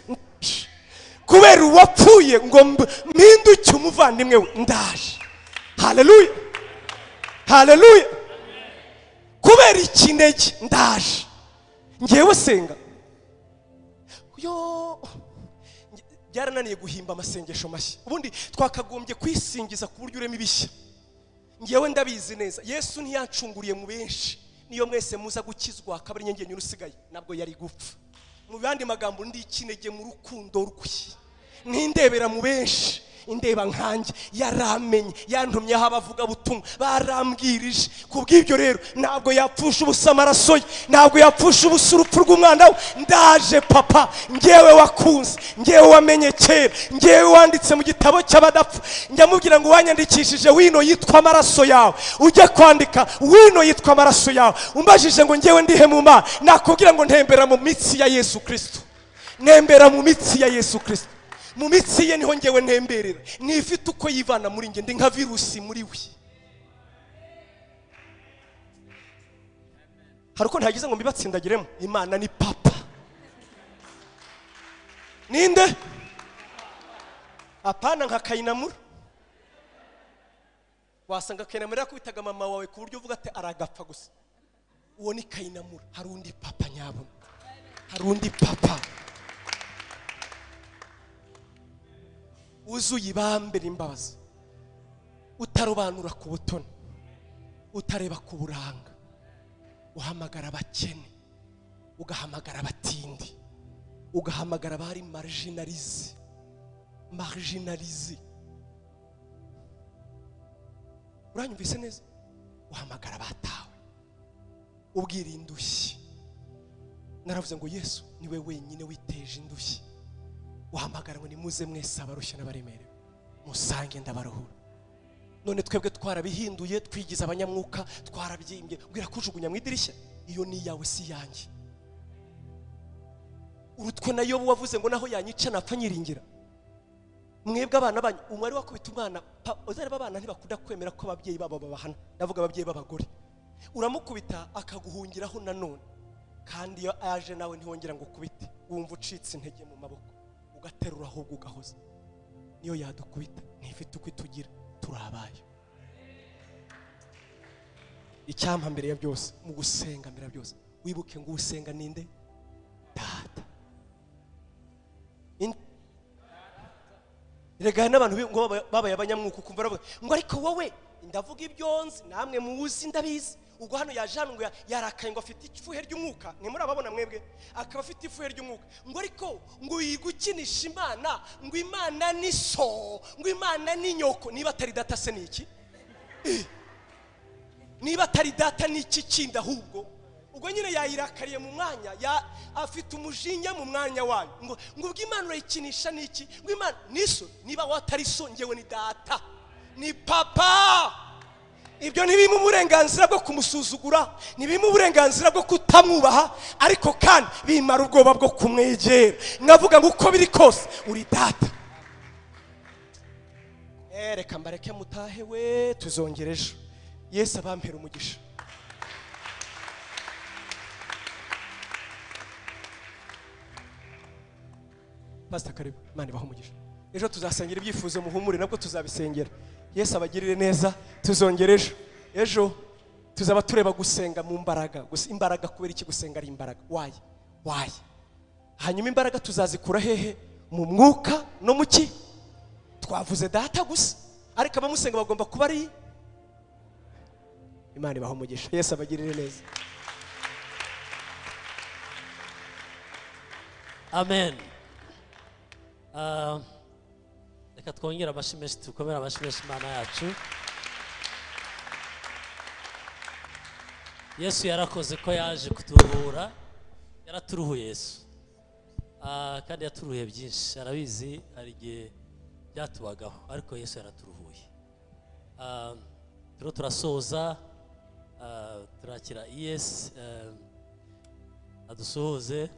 kubera uwapfuye ngo mpinduke umuvandimwe we ndaje. Haleluya, haleluya. kubera ikinege ndaje ngewe senga yo byarananiye guhimba amasengesho mashya. Ubundi twakagombye kwisingiza ku buryo urema ibishya. Ngewe ndabizi neza Yesu ntiyacunguriye mu benshi, niyo mwese muza gukizwa akaba ari nyengenye urusigaye nabwo yari gupfa. Mu bandi magambo ndi ikinege mu rukundo rwe, n'indebera mu benshi indeba nkanjye yaramenye yantumye aho abavuga butumwa barambwirije. Kubw'ibyo rero ntabwo yapfusha ubusa amaraso ye, ntabwo yapfusha ubusa urupfu rw'umwana we. Ndaje papa, ngewe wakunze, ngewe wamenye kera, ngewe wanditse mu gitabo cy'abadapfa. Njyamubwira ngo wanyandikishije wino yitwa amaraso yawe, ujye kwandika wino yitwa amaraso yawe. Umbajije ngo ngewe ndihe mu Mana, nakubwira ngo ntembera mu mitsi ya Yesu Kristo, ntembera mu mitsi ya Yesu Kristo. Mu mitsi ye niho ngewe ntemberera, nifite uko yivana muri nge, ndi nka virusi muri we. Hari uko ntagize ngo mbibatsindagiremo. Imana ni papa. Ninde? Apana nka Kayinamura. Wasanga Kayinamura yakubitaga mama wawe ku buryo uvuga ati aragapfa gusa. Uwo ni Kayinamura. Hari undi papa nyabona, hari undi papa uzuye ibambera imbabazi, utarobanura ku butoni, utareba ku buranga, uhamagara abakene, ugahamagara abatindi, ugahamagara abari marginalize. Uranyumvise neza? Uhamagara abatawe, ubwira indushyi. Naravuze ngo Yesu niwe wenyine witeje indushyi. Uhamagara ngo nimuze mwese abarushye n'abaremerewe, musange ndabaruhura. None twebwe twarabihinduye, twigize abanyamwuka, twarabyimbye. Ubwira kujugunya mu idirishya, iyo ni yawe si yanjye. Urutwe na Yobu wavuze ngo naho yanyica napfa nyiringira. Mwebwe abana banyu, umwari wakubita umwana, uzareba abana ntibakunda kwemera ko ababyeyi babo babahana. Ndavuga ababyeyi b'abagore. Uramukubita akaguhungiraho nanone, kandi iyo aje nawe ntiwongera ngo ukubite, wumva ucitse intege mu maboko, ugaterura ahubwo ugahoza. Niyo yadukubita ntifite uko itugira, turabaye. Icyampa mbere ya byose, mu gusenga mbere ya byose, wibuke ngo usenga ninde? Data. Rega n'abantu ngo babaye abanyamwuka ukumva ravuga ngo ariko wowe ndavuga ibyonzi namwe muzi ndabizi. Ubwo hano yaje hano ngo yarakaye ngo afite ifuhe ry'umwuka, ni muri ababona mwebwe, akaba afite ifuhe ry'umwuka. Ngo ariko ngo yigukinisha Imana, ngo Imana ni so, ngo Imana ni nyoko. Niba atari data se ni iki? Niba atari data ni iki kindi ahubwo? Ubwo nyine yayirakariye mu mwanya, afite umujinya mu mwanya wayo. Ngo ubwo Imana urayikinisha ni iki? Ngo Imana ni so. Niba watari so, ngewe ni data, ni papa. Ibyo ntibimo uburenganzira bwo kumusuzugura, ntibimo uburenganzira bwo kutamwubaha, ariko kandi bimara ubwoba bwo kumwegera. Ngavuga ngo uko biri kose uri data. Reka mbareke mutahe we, tuzongera ejo. Yesu abampera umugisha. Pastor karibu, Imana ibahe umugisha. Ejo tuzasengera ibyifuzo muhumure, nabwo tuzabisengera. Yesu abagirire neza, tuzongera ejo. Ejo tuzaba tureba gusenga mu mbaraga. Gusa imbaraga kubera iki gusenga ari imbaraga? Why? Hanyuma imbaraga tuzazikura hehe? Mu mwuka no mu ki? Twavuze data gusa, ariko abamusenga bagomba kuba ari. Imana ibahe umugisha. Yesu abagirire neza. Amen. Reka twongera amashimwe, tukomera amashimwe Imana yacu. Yesu yarakoze ko yaje kuturuhura, yaraturuhuye Yesu. Kandi yaturuhuye byinshi, arabizi hari igihe byatubagaho, ariko Yesu yaraturuhuye. Turasoza, turakira Yesu adusuhuze.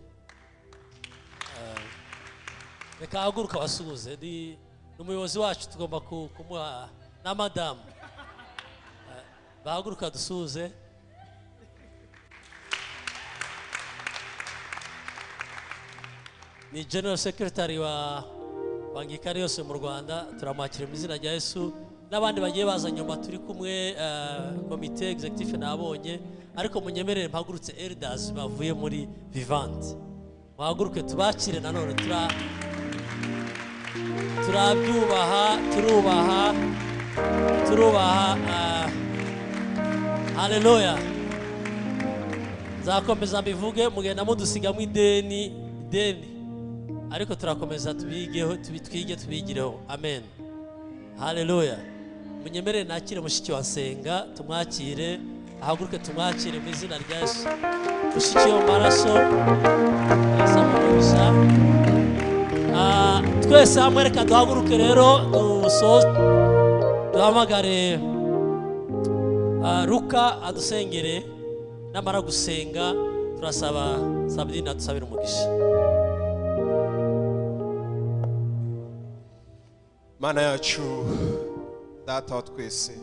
Reka haguruka basuhuze, ni umuyobozi wacu, tugomba kumuha na madamu. Bahaguruka dusuhuze. Ni General Secretary wa Anglikani yose mu Rwanda, turamwakira mu izina rya Yesu. n'abandi bagiye baza nyuma turi kumwe, komite executive nabonye, ariko munyemerere mpagurutse elders bavuye muri Vivant, muhaguruke tubakire nanone. Turabyubaha, turubaha. Haleluya. Nzakomeza mbivuge, mugenda mudusigamo ideni, ariko turakomeza tubigeho, tubigireho. Amen. Haleluya. Munyemerere nakire mushiki wa Nsenga, tumwakire, ahaguruke tumwakire mu izina rya Yesu. Mushiki wo maraso, Yesu. Twese hamwe reka duhaguruke rero, duhamagare Luka adusengere, namara gusenga turasaba Sabina dusabira umugisha. Mana yacu, Data wa twese,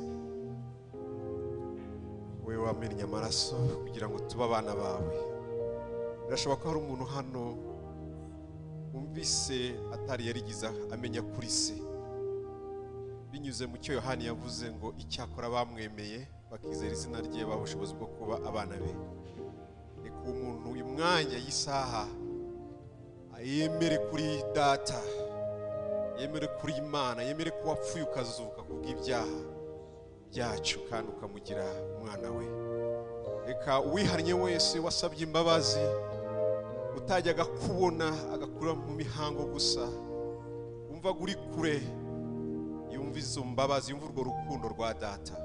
wewe wamennye amaraso kugira ngo tuba abana bawe. Birashoboka ko hari umuntu hano umvise atari yarigiza amenya kuri se, binyuze mu cyo Yohani yavuze ngo icyakora bamwemeye bakizera izina rye baha ubushobozi bwo kuba abana be. Reka umuntu uyu mwanya y'isaha yemere kuri Data, yemere kuri Imana, yemere ko wapfuye ukazuka kubw'ibyaha byacu kandi ukamugira umwana we. Reka uwihannye wese wasabye imbabazi, utajyaga kubona agakura mu mihango gusa, umva guri kure, yumva izo mbabazi, yumva urwo rukundo rwa Data.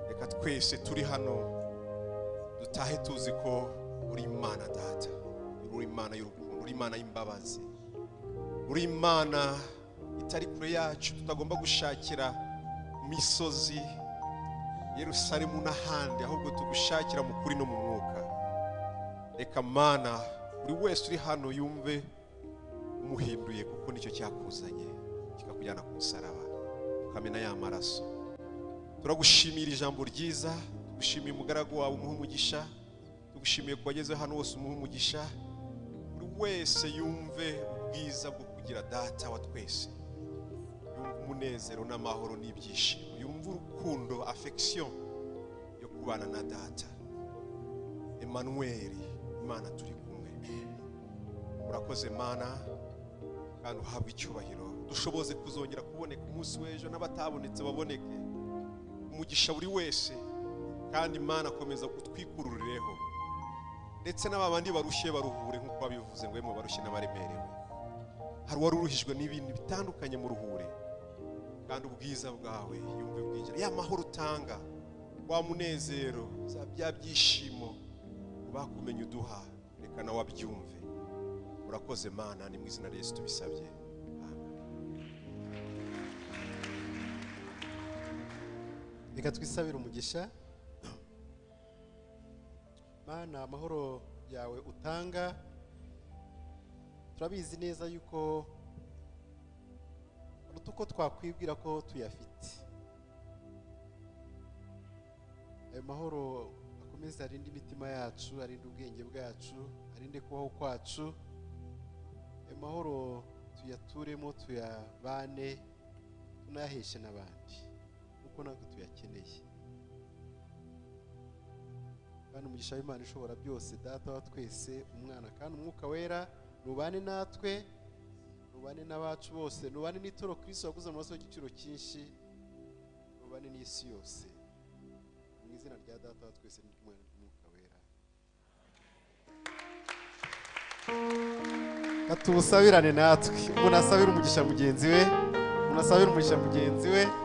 Reka twese turi hano dutahe tuzi ko uri Imana Data, uri Imana y'urukundo, uri Imana y'imbabazi, uri Imana itari kure yacu, tutagomba gushakira misozi Yerusalemu n'ahandi, ahubwo tugushakira mu kuri no mu mwuka. Reka Mana buri wese uri hano yumve umuhinduye, kuko nicyo cyakuzanye kikakujyana ku musaraba ukamena ya maraso. Turagushimira ijambo ryiza, tugushimiye umugaragu wawe umuha umugisha, tugushimiye ko wageze hano wose umuha umugisha. Buri wese yumve ubwiza bwo kugira Data wa twese, yumve umunezero n'amahoro n'ibyishimo, yumve urukundo, affection yo kubana na Data. Emmanuel, Imana turi kumwe. Urakoze Mana, kandi uhabwe icyubahiro. Dushoboze kuzongera kuboneka umunsi w'ejo, n'abatabonetse baboneke. Umugisha buri wese, kandi Imana akomeza kutwikururireho, ndetse n'abandi barushye baruhure, nk'uko babivuze ngo yemwe barushye n'abaremerewe. Hari waruruhijwe n'ibintu bitandukanye mu ruhure, kandi ubwiza bwawe yumve bwinjira, ya mahoro utanga, wa munezero, bya byishimo bakumenye uduha, reka nawe abyumve. Urakoze Mana, ni mu izina rya Yesu tubisabye. Reka twisabire umugisha. Mana, amahoro yawe utanga turabizi neza yuko uko twakwibwira ko tuyafite. Ayo mahoro akomeze arinde imitima yacu, arinde ubwenge bwacu, arinde kubaho kwacu. Ayo mahoro tuyaturemo, tuyabane, tunayaheshe n'abandi kuko natwe tuyakeneye. Kandi umugisha w'Imana ishobora byose, Data wa twese, Umwana kandi Umwuka Wera, nubane natwe, nubane n'abacu bose, nubane n'itoro Kristo waguze amaraso y'igiciro cyinshi, nubane n'isi yose, mu izina rya Data wa twese n'Umwana n'Umwuka Wera. Katubusabirane natwe, umuntu asabira umugisha mugenzi we, umuntu asabira umugisha mugenzi we.